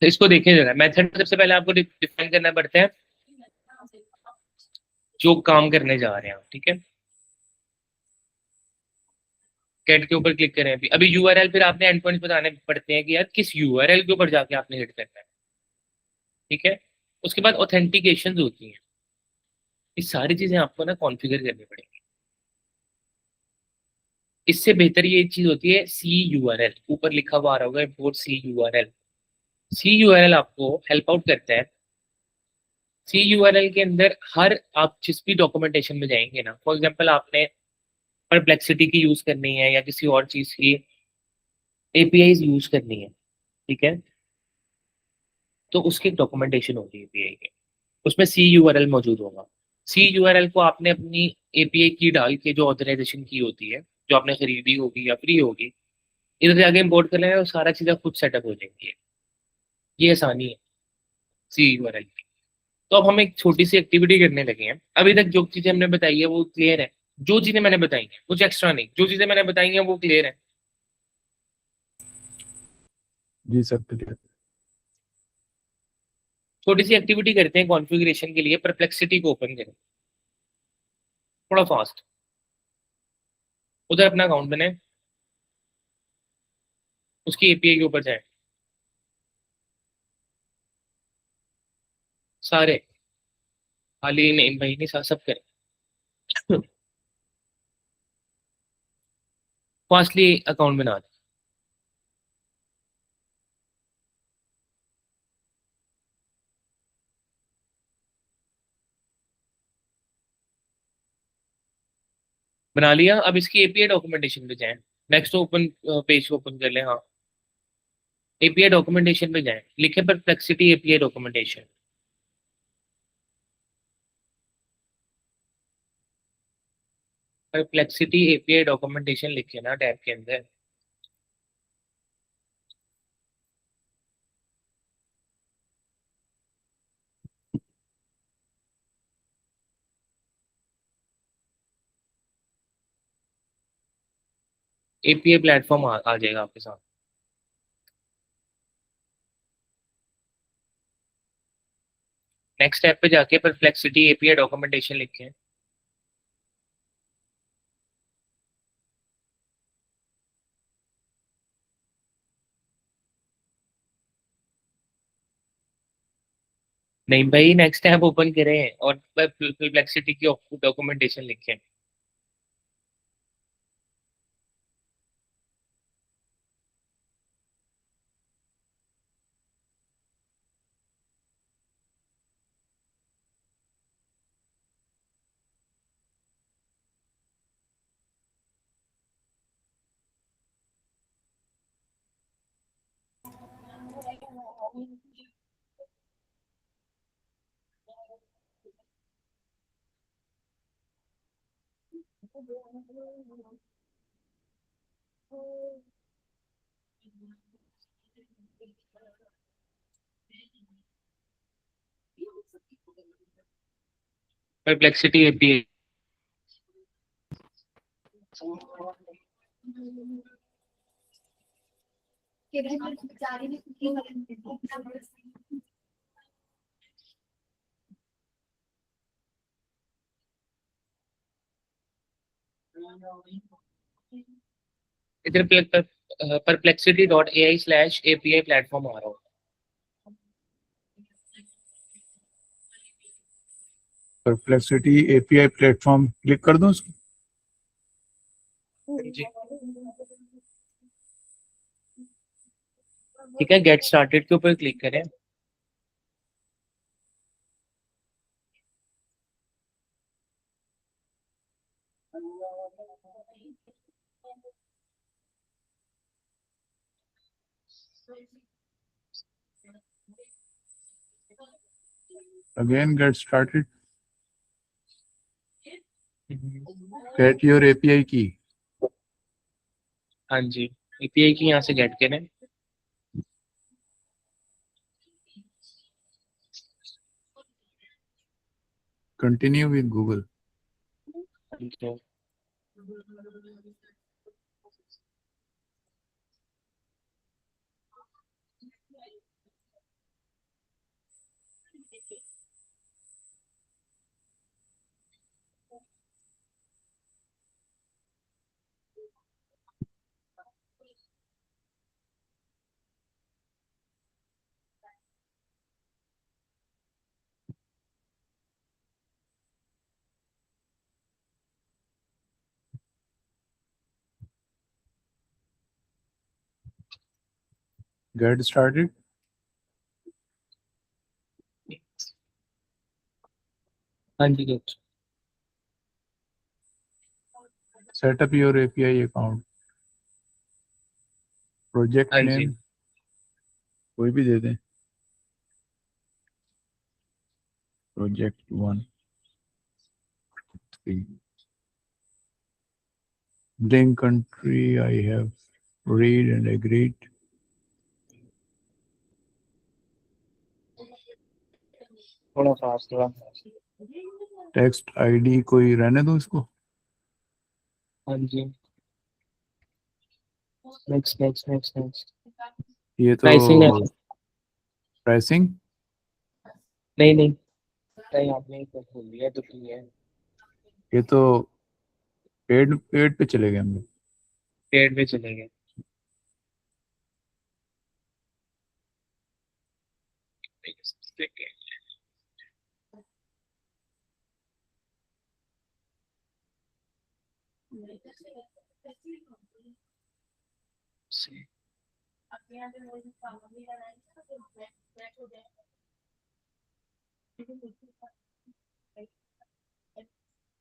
तो इसको देखिए जरा। मेथड सबसे पहले आपको डिफाइन करना पड़ता है जो काम करने जा रहे हैं आप, ठीक है। कैट के ऊपर क्लिक करें। अभी यूआरएल, फिर आपने एंड पॉइंट्स बताने पड़ते हैं कि यार किस यूआरएल के ऊपर जाके आपने हिट करना है, ठीक है। उसके बाद ऑथेंटिकेशन होती हैं। ये सारी चीजें आपको ना कॉन्फ़िगर करनी पड़ेगी। इससे बेहतर ये चीज होती है सी यूआरएल, ऊपर लिखा हुआ आ रहा होगा इम्पोर्ट सी यूआरएल। सी यूआरएल आपको हेल्प आउट करता है। सी यूआरएल के अंदर हर आप जिस भी डॉक्यूमेंटेशन में जाएंगे ना, फॉर एग्जांपल आपने परप्लेक्सिटी की यूज करनी है या किसी और चीज की एपीआई यूज करनी है, ठीक है। तो उसकी डॉक्यूमेंटेशन होगी एपीआई के, उसमें सी यूआरएल मौजूद होगा। सी यूआरएल को आपने अपनी एपीआई की डाल के, जो ऑथराइजेशन की होती है, जो आपने खरीदी होगी या फ्री होगी, इधर से आगे इम्पोर्ट कर लेना, और सारा चीज़ें खुद सेटअप हो जाएंगी। ये आसानी है सी यूआरएल की। तो अब हम एक छोटी सी एक्टिविटी करने लगे हैं। अभी तक जो चीज़ें हमने बताई है वो क्लियर है? जो चीज़ें मैंने बताई हैं कुछ एक्स्ट्रा नहीं, जो चीज़ें मैंने बताई हैं वो क्लियर है। जी सर, क्लियर। छोटी सी एक्टिविटी करते हैं कॉन्फ़िगरेशन के लिए। परप्लेक्सिटी को ओपन करें, थोड़ा फास्ट। उधर अपना अकाउंट बनाए, उसकी एपीआई के ऊपर जाए, सारे, खाली नहीं भाई नहीं, सब करें। फास्टली अकाउंट बना दें। बना लिया? अब इसकी एपीआई डॉक्यूमेंटेशन पे जाएं। नेक्स्ट ओपन पेज को ओपन कर लें। हाँ, एपीआई डॉक्यूमेंटेशन पे जाएं, लिखे perplexity API documentation. Perplexity API documentation लिखे ना टैब के अंदर। एपीआई प्लेटफॉर्म आ जाएगा आपके साथ। नेक्स्ट स्टेप पे जाके परप्लेक्सिटी एपीआई डॉक्यूमेंटेशन लिखें। नहीं भाई, नेक्स्ट टैब ओपन करें और परप्लेक्सिटी की डॉक्यूमेंटेशन लिखें। Perplexity API. इधर perplexity.ai/API प्लेटफॉर्म आ रहा हो। परप्लेक्सिटी एपीआई प्लेटफॉर्म क्लिक कर दूं उसको? जी ठीक है, गेट स्टार्टेड के ऊपर क्लिक करें। Again get started, get your API key. हाँ जी, एपीआई की यहाँ से गेट करें। Continue with Google. तो गेट स्टार्टेड, हाँ जी, get. Setup your API account, project हाँ जी, नेम कोई भी दे दें, project 1 3। Bring country, I have read and agreed. थोड़ा फास्ट, थोड़ा फास्ट। टेक्स्ट आईडी कोई रहने दो इसको। हाँ जी, नेक्स्ट नेक्स्ट नेक्स्ट नेक्स्ट। ये तो प्राइसिंग है। प्राइसिंग, नहीं नहीं नहीं, आपने एक बोल दिया तो ठीक है। ये तो पेड पेड पे चले गए हम लोग। पेड पे चलेंगे।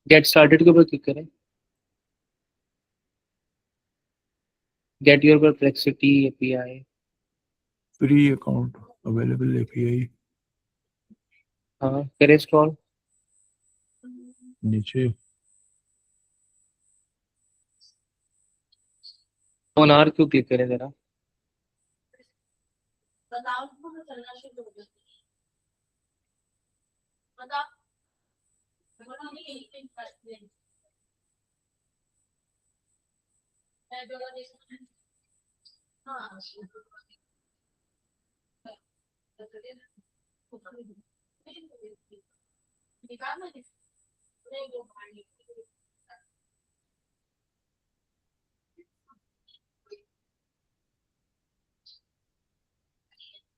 गेट स्टार्टेड के ऊपर क्लिक करें। Get your perplexity API. Free account available API, हाँ, करें स्क्रॉल। नीचे ऑन आर क्यों क्लिक करें जरा।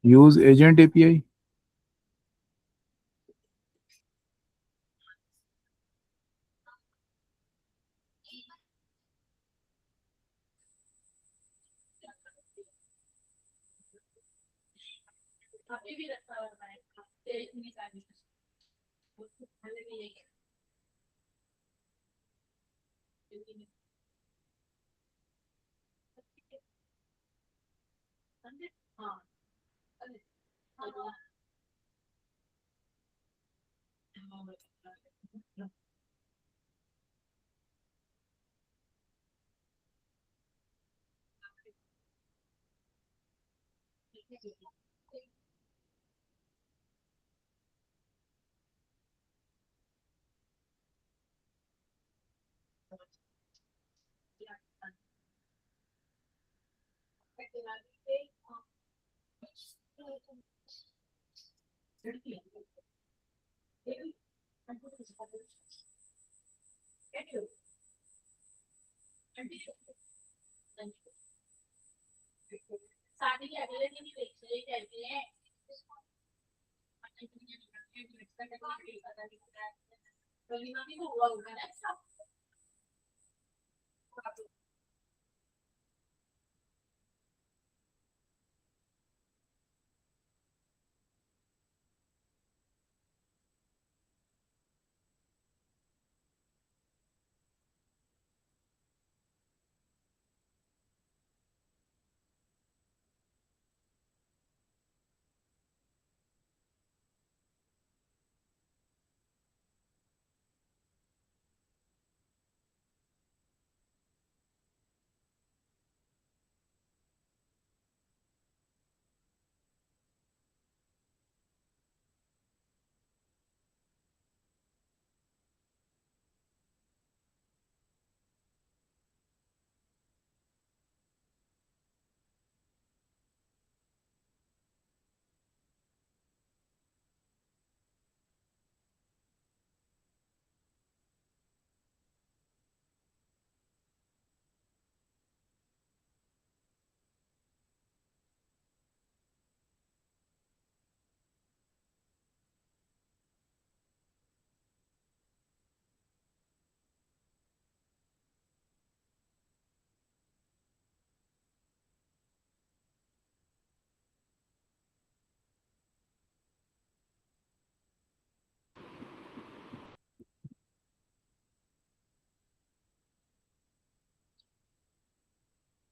Use agent API,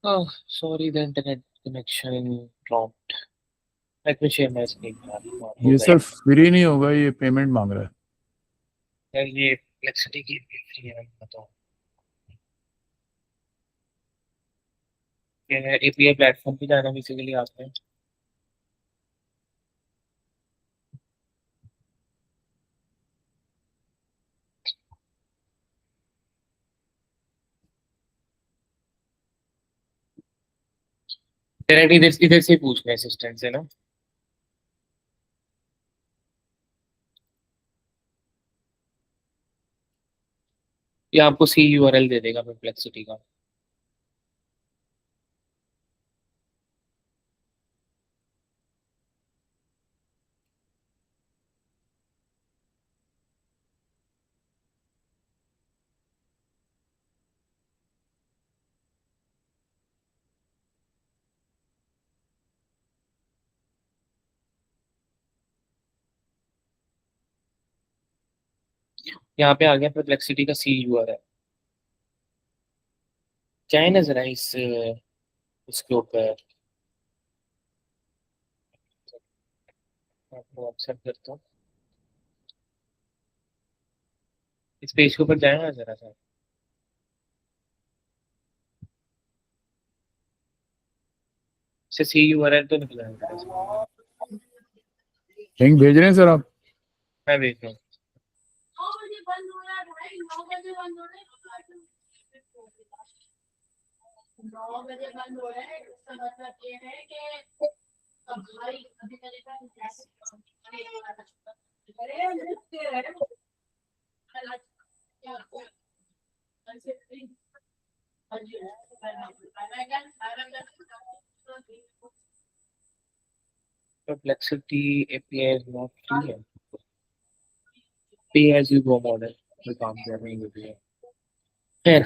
Oh, sorry, the internet connection dropped. Let me share my screen यार, बहुत हो ये गए सर फ्री नहीं होगा, ये पेमेंट मांग रहा है। यार, ये फ्लेक्सिटी की फ्री है, बताओ। ये एपीआई प्लेटफॉर्म पे जाना बेसिकली आपने। डायरेक्ट इधर इधर से पूछना है असिस्टेंट से ना। ये आपको सी यूआरएल दे देगा परप्लेक्सिटी का। यहाँ पे आ गया परप्लेक्सिटी का सी यूआरएल। क्या है ना जरा इसके ऊपर आपको व्हाट्सएप करता हूँ। इस पेज के ऊपर जाएगा जरा सा। इससे सी यूआरएल तो निकला है जरा सा। लिंक भेज रहे हैं सर आप? मैं भेज रहा हूँ। Perplexity API is not free है। पे एज यू गो मॉडल में काम कर रही है। खैर,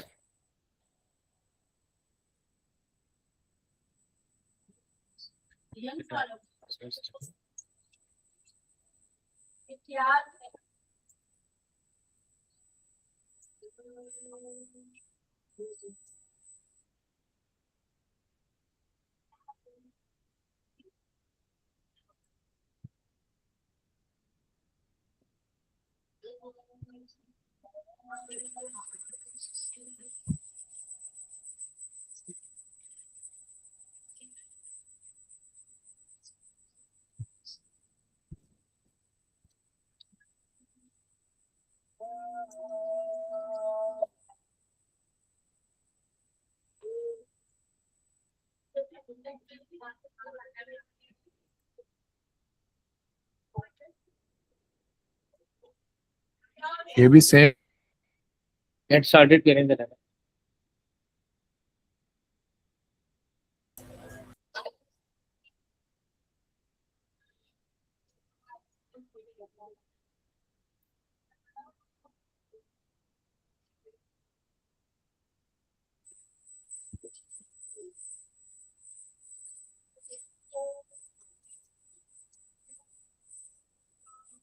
ये भी सेम गेट स्टार्टेड करें जरा।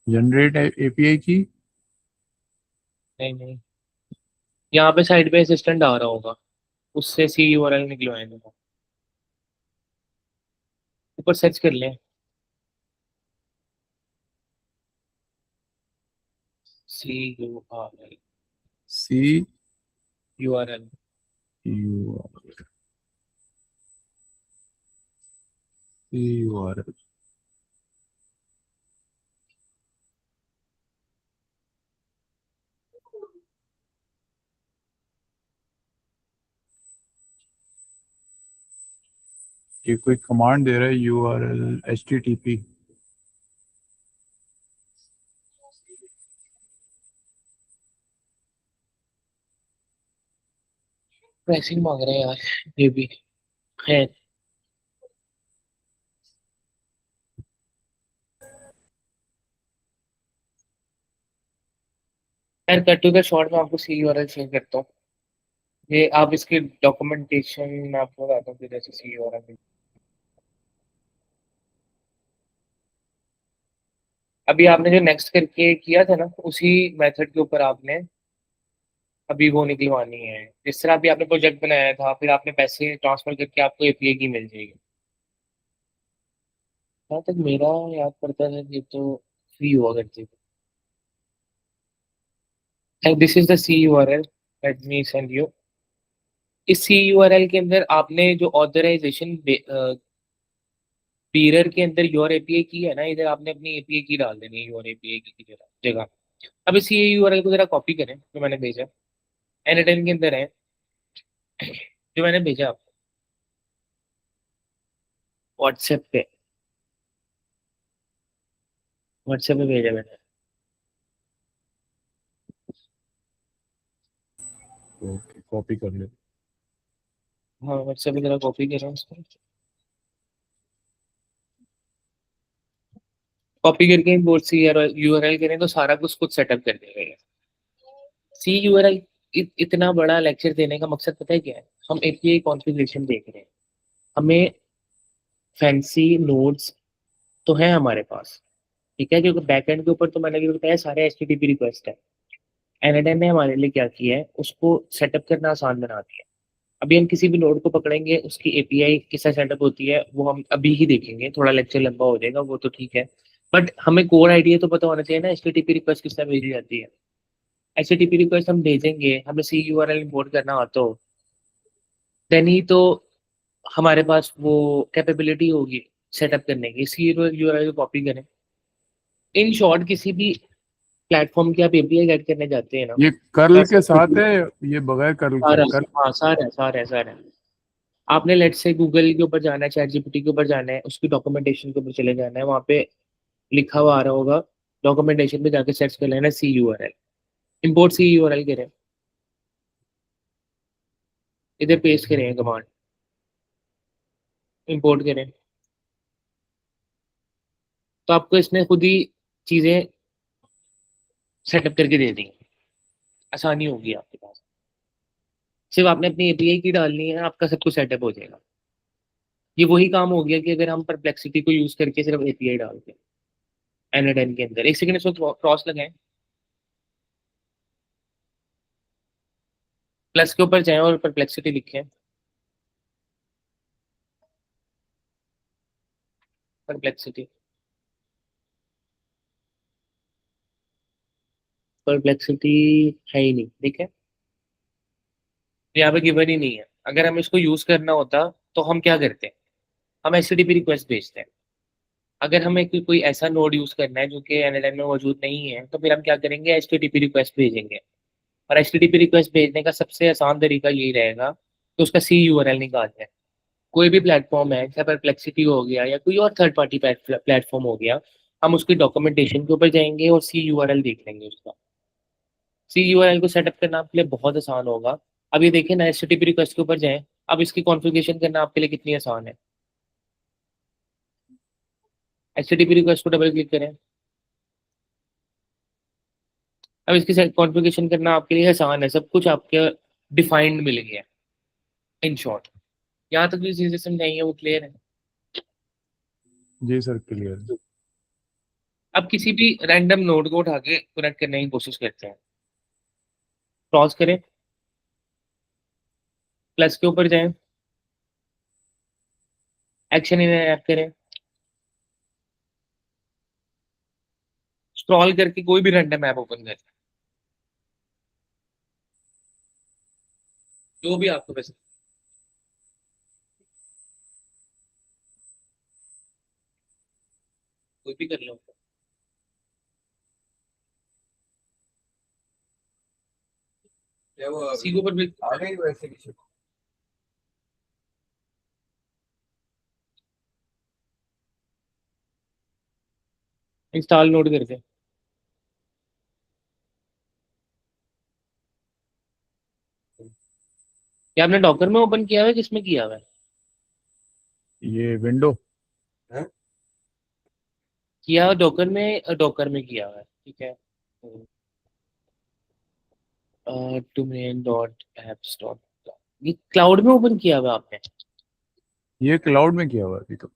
जनरेट एपीआई की। नहीं नहीं, यहाँ पे साइड पे असिस्टेंट आ रहा होगा, उससे सी यूआरएल निकलवाएंगे। ऊपर सर्च कर लें, C URL, C URL. U R L. ये कोई कमांड दे रहा है U R L H T T P. Pricing मांग रहे हैं यार, ये भी है। यार कट टू द शॉर्ट में आपको सी यूआरएल शेयर करता हूँ। ये आप इसकी डॉक्यूमेंटेशन मैं आपको बताता हूँ कि जैसे सी यूआरएल। अभी आपने जो नेक्स्ट करके किया था ना, उसी मेथड के ऊपर आपने अभी वो निकलवानी है। जिस तरह अभी आपने प्रोजेक्ट बनाया था, फिर आपने पैसे ट्रांसफर करके आपको एपीआई की मिल जाएगी। जहाँ तक मेरा याद पड़ता है ये तो फ्री हुआ करती थी। And this is the C URL, let me send you. इस सी यूआरएल के अंदर आपने जो ऑथराइजेशन पीरियड के अंदर योर एपीआई की है ना, इधर आपने अपनी एपीआई की डाल देनी है योर एपीआई की जगह। अब इस यूआरएल को जरा कॉपी करें जो मैंने भेजा, एन के अंदर है, जो मैंने भेजा आपको व्हाट्सएप पे। व्हाट्सएप पे भेजा मैंने। ओके, कॉपी कर ले। हाँ व्हाट्सएप पे जरा कॉपी कर रहा हूँ उसको। कॉपी करके बोर्ड सी यूआरएल करें तो सारा कुछ खुद सेटअप कर देगा ये। सी यूआरएल इतना बड़ा लेक्चर देने का मकसद पता है क्या है? हम एपीआई कॉन्फ़िगरेशन देख रहे हैं, हमें फैंसी नोड्स तो है हमारे पास, ठीक है, क्योंकि बैकएंड के ऊपर तो मैंने भी बताया सारे एचटीटीपी रिक्वेस्ट है। एनएडएन ने हमारे लिए क्या किया है, उसको सेटअप करना आसान बना दिया। अभी हम किसी भी नोड को पकड़ेंगे, उसकी एपीआई किस तरह सेटअप होती है वो हम अभी ही देखेंगे, थोड़ा लेक्चर लंबा हो जाएगा वो तो ठीक है। बट हमें कोर आइडिया तो पता होना चाहिए ना, एचटीटीपी रिक्वेस्ट किस तरह भेजी जाती है। एचटीटीपी रिक्वेस्ट हम भेजेंगे, हमें सी यूआरएल इंपोर्ट करना आता हो, देन ही तो हमारे पास वो कैपेबिलिटी होगी सेटअप करने की। सी यूआरएल को कॉपी करें। इन शॉर्ट किसी भी प्लेटफॉर्म की आप एपीआई गेट करने जाते हैं ना, ये कर्ल बस के साथ है, ये बगैर कर्ल के सारा, कर्ल। हाँ सारा। आपने लेट से गूगल के ऊपर जाना है, चैट जीपीटी के ऊपर जाना है, उसकी डॉक्यूमेंटेशन के ऊपर चले जाना है, वहाँ पे लिखा हुआ आ रहा होगा, डॉक्यूमेंटेशन पे जाके सर्च कर लेना सी यूआरएल, इंपोर्ट सी यूआरएल करें, इधर पेस्ट करें कमांड, इंपोर्ट करें, तो आपको इसने खुद ही चीज़ें सेटअप करके दे दी। आसानी होगी आपके पास, सिर्फ आपने अपनी एपीआई की डालनी है, आपका सब कुछ सेटअप हो जाएगा। ये वही काम हो गया कि अगर हम परप्लेक्सिटी को यूज करके सिर्फ एपीआई डालते हैं एनएडएन के अंदर। एक सेकंड इसको क्रॉस लगाएं, प्लस के ऊपर जाएं और परप्लेक्सिटी लिखें, परप्लेक्सिटी। परप्लेक्सिटी है ही नहीं, ठीक है, यहाँ पे गिवन ही नहीं है। अगर हमें इसको यूज करना होता तो हम क्या करते हैं, हम एचटीटीपी रिक्वेस्ट भेजते हैं। अगर हमें कोई ऐसा नोड यूज करना है जो कि एनएलएम में मौजूद नहीं है, तो फिर हम क्या करेंगे, एचटीटीपी रिक्वेस्ट भेजेंगे। और एचटीटीपी रिक्वेस्ट भेजने का सबसे आसान तरीका यही रहेगा कि उसका सी यूआरएल निकालना है। कोई भी प्लेटफॉर्म है, चाहे परप्लेक्सिटी हो गया या कोई और थर्ड पार्टी प्लेटफॉर्म हो गया, हम उसकी डॉक्यूमेंटेशन के ऊपर जाएंगे और सी यूआरएल देख लेंगे उसका। सी यूआरएल को सेटअप करना आपके लिए बहुत आसान होगा। अब ये देखिए ना, एचटीटीपी रिक्वेस्ट के ऊपर जाएं, अब इसकी कॉन्फ़िगरेशन करना आपके लिए कितनी आसान है। एचटीटीपी रिक्वेस्ट को डबल क्लिक करें, अब इसकी कॉन्फ़िगरेशन करना आपके लिए आसान है, सब कुछ आपके डिफाइंड मिल गया। इन शॉर्ट, यहाँ तक जो चीजें समझाई है वो क्लियर है। जी सर, क्लियर। अब किसी भी रैंडम नोड को उठा के कनेक्ट करने की कोशिश करते हैं। क्रॉस करें, प्लस के ऊपर जाएं, एक्शन इन ऐप करें, स्क्रॉल करके कोई भी रैंडम ऐप ओपन करें, जो भी आपको पसंद। कोई भी कर लो, इसी के ऊपर भी इंस्टॉल नोड करके। क्या आपने डॉकर में ओपन किया हुआ है, किसमें किया हुआ है? ये विंडो। किया डॉकर में, डॉकर में किया हुआ है, ठीक है। डोमेन डॉट एप्स डॉट, ये क्लाउड में ओपन किया हुआ है आपने? ये क्लाउड में किया हुआ है अभी तो।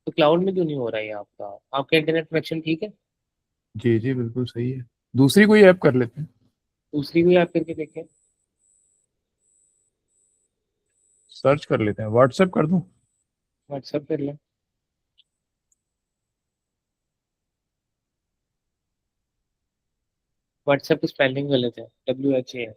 तो क्लाउड में क्यों नहीं हो रहा है ये आपका? आपका इंटरनेट कनेक्शन ठीक है? जी जी, बिल्कुल सही है। दूसरी कोई ऐप कर लेते हैं। दूसरी कोई आप करके देखें। सर्च कर लेते हैं, व्हाट्सएप कर दूं? व्हाट्सएप कर लें। व्हाट्सएप की स्पेलिंग गलत है, WHA है।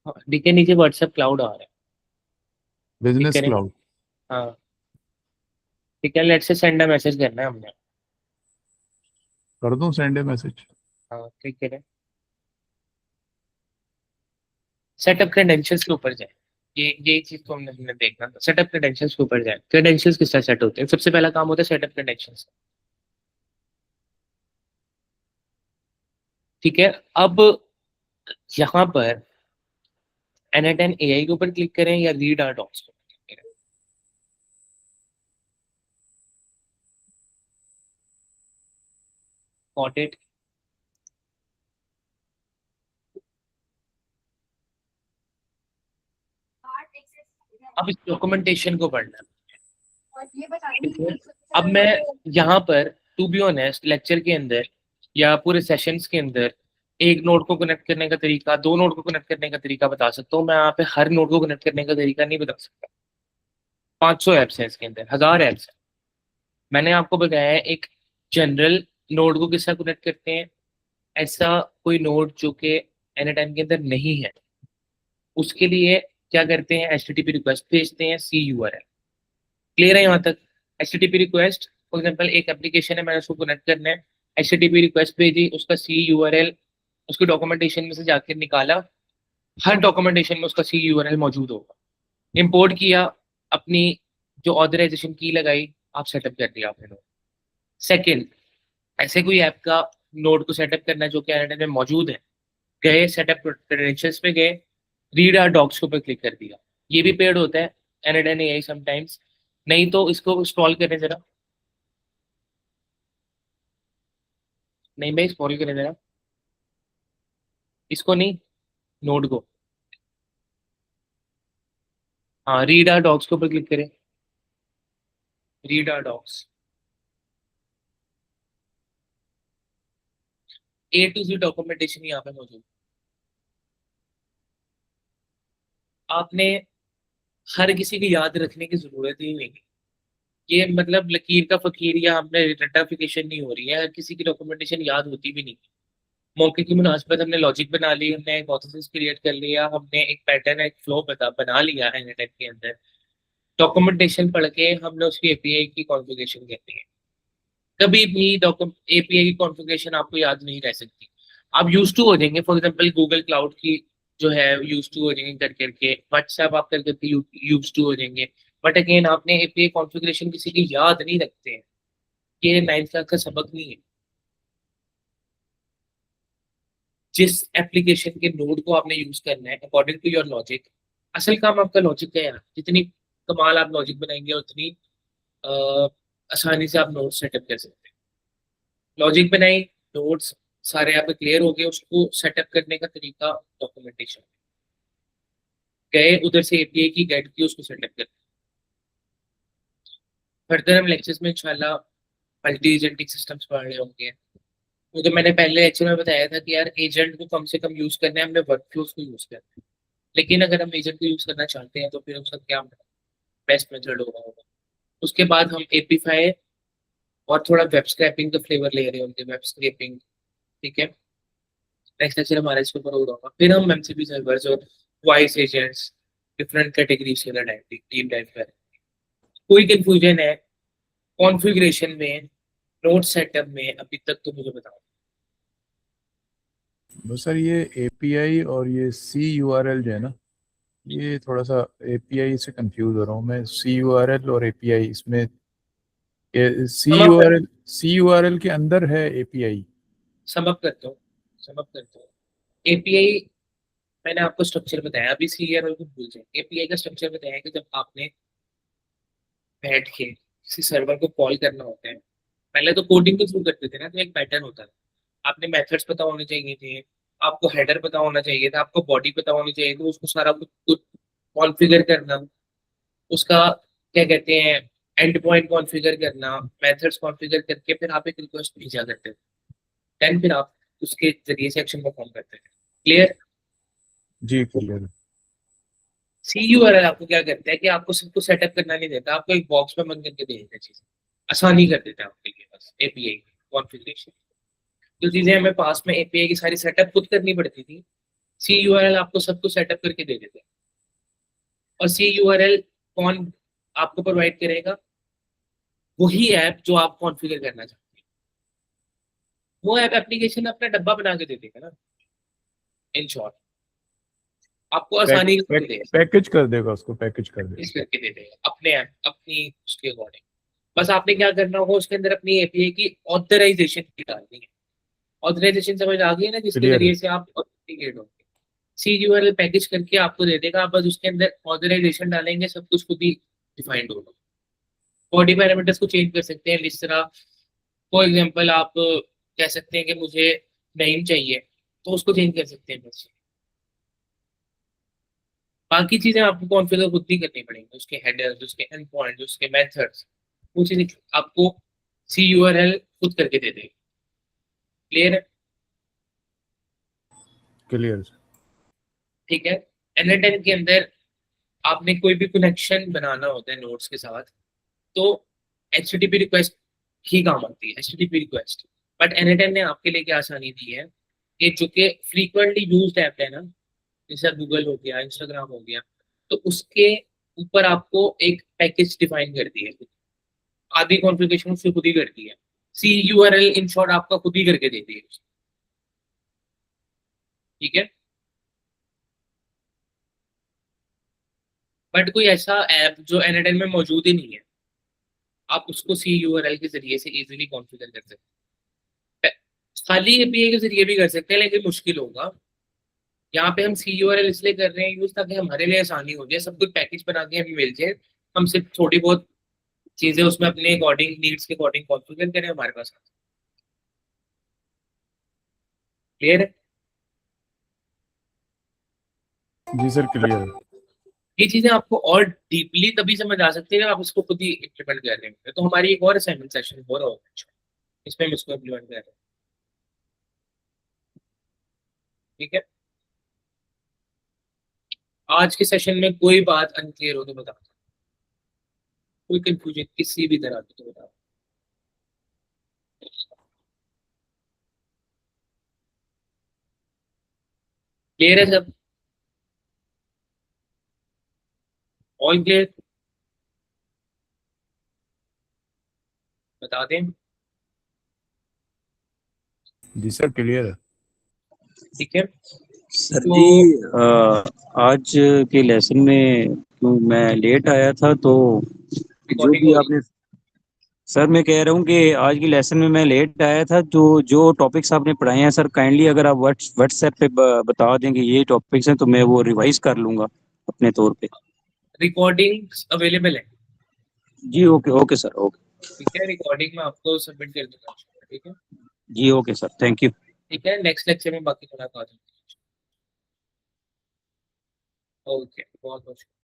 हाँ, ठीक है, नीचे व्हाट्सएप क्लाउड आ रहा है। ठीक बिजनेस करें। क्लाउड। हाँ, ठीक है, let's say send a message करना है हमने। कर दूं सेंड ए मैसेज? हाँ, ठीक करें। सेटअप क्रेडेंशियल्स के ऊपर जाए, ये चीज तो हमने देखना था। सेटअप क्रेडेंशियल्स के ऊपर जाए, क्रेडेंशियल्स किस तरह सेट होते हैं, सबसे पहला काम होता है सेटअप क्रेडेंशियल्स। ठीक है, अब यहाँ पर N10 AI के ऊपर क्लिक करें या रीड आर डॉक्स पे क्लिक करें। Got it? अब इस डॉक्यूमेंटेशन को पढ़ना है, ठीक है? अब मैं यहाँ पर टू बी ऑनेस्ट लेक्चर के अंदर या पूरे सेशंस के अंदर एक नोड को कनेक्ट करने का तरीका, दो नोड को कनेक्ट करने का तरीका बता सकता हूँ। मैं यहाँ पे हर नोड को कनेक्ट करने का तरीका नहीं बता सकता। 500 ऐप्स हैं इसके अंदर, 1000 ऐप्स हैं। मैंने आपको बताया है एक जनरल नोड को किस तरह कनेक्ट करते हैं। ऐसा कोई नोड जो कि एनी टाइम के अंदर नहीं है, उसके लिए क्या करते हैं, HTTP रिक्वेस्ट भेजते हैं, सी यूआरएल। क्लियर है यहाँ तक? HTTP रिक्वेस्ट, फॉर एग्जांपल एक एप्लीकेशन है, मैंने उसको कनेक्ट करना है, HTTP रिक्वेस्ट भेजी, उसका सी यूआरएल उसकी डॉक्यूमेंटेशन में से जाकर निकाला। हर डॉक्यूमेंटेशन में उसका सी यूआरएल मौजूद होगा। इंपोर्ट किया, अपनी जो ऑथराइजेशन की लगाई, आप सेटअप कर दिया आपने नोड। सेकंड, ऐसे कोई ऐप का नोड को सेटअप करना जो कि एनएडएन में मौजूद है, गए सेटअप क्रेडेंशियल्स पे गए, रीड आर डॉक्स के ऊपर क्लिक कर दिया। ये भी पेड होता है एनएडएन एआई समटाइम्स। नहीं तो इसको स्क्रॉल करें जरा, नहीं भाई स्क्रॉल करें जरा, इसको नहीं, नोड को। हाँ, रीड आर डॉक्स के ऊपर क्लिक करें, read are docs. A to Z documentation यहाँ पे मौजूद। आपने हर किसी की याद रखने की जरूरत ही नहीं है। ये मतलब लकीर का फकीर या हमने रट्टाफिकेशन नहीं हो रही है, हर किसी की डॉक्यूमेंटेशन याद होती भी नहीं। मौके की मुनासिबत हमने लॉजिक बना ली, हमने एक hypothesis क्रिएट कर लिया, हमने एक पैटर्न एक फ्लो बना लिया है नेटवर्क के अंदर। डॉक्यूमेंटेशन पढ़ के हमने उसकी एपीआई की कॉन्फ़िगरेशन करनी है। कभी भी एपीआई की कॉन्फ़िगरेशन आपको याद नहीं रह सकती। आप यूज टू हो जाएंगे, फॉर एग्जांपल गूगल क्लाउड की जो है यूज टू हो जाएंगे कर करके, व्हाट्सएप आप कर करके यूज टू हो जाएंगे। बट अगेन आपने एपीआई कॉन्फ़िगरेशन किसी की याद नहीं रखते हैं। ये 9th क्लास का सबक नहीं है। जिस एप्लीकेशन के नोड को आपने यूज करना है अकॉर्डिंग टू योर लॉजिक, असल काम आपका लॉजिक का है यार। जितनी कमाल आप लॉजिक बनाएंगे उतनी अ, आसानी से आप नोड सेटअप कर सकते हैं। लॉजिक बनाई, नोड्स सारे आपके क्लियर हो गए, उसको सेटअप करने का तरीका डॉक्यूमेंटेशन। गए उधर से एपीआई की गेट की, उसको सेटअप कर। फर्दर हम लेक्चर्स में इंशाल्लाह मल्टी एजेंटिक सिस्टम्स पढ़ रहे होंगे। वो तो मैंने पहले लेक्चर में बताया था कि यार एजेंट को कम से कम यूज करना है, हमने वर्कफ्लोज को यूज करना है। लेकिन अगर हम एजेंट को यूज करना चाहते हैं तो फिर उसका क्या बेस्ट मेथड होगा। उसके बाद हम एपीफाई और थोड़ा वेब स्क्रैपिंग का फ्लेवर ले रहे होंगे, वेब स्क्रैपिंग। ठीक है, नेक्स्ट लेक्चर हमारा इसके ऊपर होगा। फिर हम एमसीपी सर्वर्स और वॉइस एजेंट्स डिफरेंट कैटेगरीज के अंदर डीप डाइव करें। कोई कंफ्यूजन है कॉन्फ़िगरेशन में, नोट सेटअप में, अभी तक तो मुझे बताओ। बस सर ये एपीआई और ये सी यूआरएल जो है ना, ये थोड़ा सा एपीआई से कंफ्यूज हो रहा हूँ मैं। सी यूआरएल और एपीआई इसमें, सी यूआरएल के अंदर है एपीआई। समअप करता हूँ, समअप करता हूँ। एपीआई मैंने आपको स्ट्रक्चर बताया, अभी सीआरएल को भूल जाए। एपीआई का स्ट्रक्चर बताया कि जब आपने बैठ के किसी सर्वर को कॉल करना होता है, पहले तो कोडिंग के थ्रू करते थे ना, तो एक पैटर्न होता था। आपने मेथड्स पता होने चाहिए थे, आपको हेडर पता होना चाहिए था, आपको बॉडी पता होनी चाहिए थी, उसको सारा कुछ कॉन्फ़िगर करना, उसका क्या कहते हैं एंड पॉइंट कॉन्फ़िगर करना, मेथड्स कॉन्फ़िगर करके फिर आप एक रिक्वेस्ट भेजा करते थे। देन फिर आप उसके जरिए से एक्शन परफॉर्म करते थे। क्लियर? जी क्लियर। सीयूआरएल आपको क्या करता है कि आपको सब कुछ सेटअप करना नहीं देता, आपको एक बॉक्स में बंद करके दे देता है चीजें। आसानी कर देता है आपके लिए बस एपीआई कॉन्फ़िगरेशन। जो चीजें हमें पास में एपीआई की सारी सेटअप खुद करनी पड़ती थी, सीयूआरएल आपको सब कुछ सेटअप करके दे देते हैं। और सीयूआरएल कौन आपको प्रोवाइड करेगा? वही ऐप जो आप कॉन्फ़िगर करना चाहते हैं। वो ऐप एप्लीकेशन अपना डब्बा बना के दे देगा ना, इन शॉर्ट। आपको आसानी कर देगा, पैकेज कर देगा, उसको पैकेज कर देगा। इस करके दे देगा अपने ऐप अपनी उसके अकॉर्डिंग। बस आपने क्या करना होगा, उसके अंदर अपनी एपीआई की ऑथराइजेशन की डालनी है। ऑथराइजेशन समझ आ गई है ना, जिसके क्लियर है। जरिए से आप ऑथेंटिकेट होंगे। सीयूआरएल पैकेज करके आपको दे देगा, आप बस उसके अंदर ऑथराइजेशन डालेंगे, सब कुछ खुद ही डिफाइंड होगा। बॉडी पैरामीटर्स को चेंज कर सकते हैं इस तरह। फॉर एग्जांपल आप कह सकते हैं कि मुझे नेम चाहिए, तो उसको चेंज कर सकते हैं बस। बाकी चीजें आपको कॉन्फ़िगर खुद ही करनी पड़ेंगी, उसके हेडर्स, उसके एंड पॉइंट्स, उसके मेथड्स, वो चीजें आपको सीयूआरएल खुद करके दे देगा। क्लियर है? क्लियर। ठीक है। एनएटएन के अंदर आपने कोई भी कनेक्शन बनाना होता है नोड्स के साथ, तो एचटीटीपी रिक्वेस्ट ही काम आती है, एचटीटीपी रिक्वेस्ट। बट एनएटएन ने आपके लिए क्या आसानी दी है कि जो कि फ्रीक्वेंटली यूज्ड ऐप है ना, जैसे गूगल हो गया, इंस्टाग्राम हो गया, तो उसके ऊपर आपको एक पैकेज डिफाइन कर दी है। आधी कॉन्फ़िगरेशन उससे खुद ही कर दी है। सी यूआरएल इन शॉर्ट आपका खुद ही करके देती है। ठीक है। बट कोई ऐसा ऐप जो एनएटएन में मौजूद ही नहीं है, आप उसको सी यूआरएल के जरिए से इजीली कॉन्फ़िगर कर सकते हैं। खाली एपीआई के जरिए भी कर सकते हैं, लेकिन मुश्किल होगा। यहाँ पे हम सी यूआरएल इसलिए कर रहे हैं यूज, ताकि हमारे लिए आसानी हो जाए, सब कुछ पैकेज बना के हमें मिल जाए। हम सिर्फ थोड़ी बहुत चीजें उसमें अपने अकॉर्डिंग, नीड्स के अकॉर्डिंग कॉन्फ़िगर करें, हमारे पास। क्लियर है? जी सर क्लियर है। ये चीजें आपको और डीपली तभी समझ आ सकती है जब आप इसको खुद ही इम्प्लीमेंट कर रहे हैं। तो हमारी एक और असाइनमेंट सेशन हो रहा होगा, इसमें हम इसको इम्प्लीमेंट कर रहे हैं। ठीक है। आज के सेशन में कोई बात अनक्लियर हो तो बता दो, कोई कंफ्यूजन किसी भी तरह की तो बता दो। क्लियर है सब? All clear? बता दें। जी सर क्लियर है। ठीक है, सर तो जी आज के लेसन में क्यों मैं लेट आया था तो जो रिकॉर्डिंग भी हो रही आपने सर मैं कह रहा हूँ कि आज की लेसन में मैं लेट आया था जो जो टॉपिक्स आपने पढ़ाए हैं सर काइंडली अगर आप व्हाट्सएप पे बता दें कि ये टॉपिक्स हैं तो मैं वो रिवाइज कर लूँगा अपने तौर पे। रिकॉर्डिंग अवेलेबल है। जी ओके ओके सर ओके। ठीक है, रिकॉर्डिंग में आपको सबमिट कर दूंगा। ठीक है, जी ओके सर थैंक यू। ठीक है, नेक्स्ट लेक्चर में बाकी मुलाकात होगी। ओके, बहुत बहुत शुक्रिया।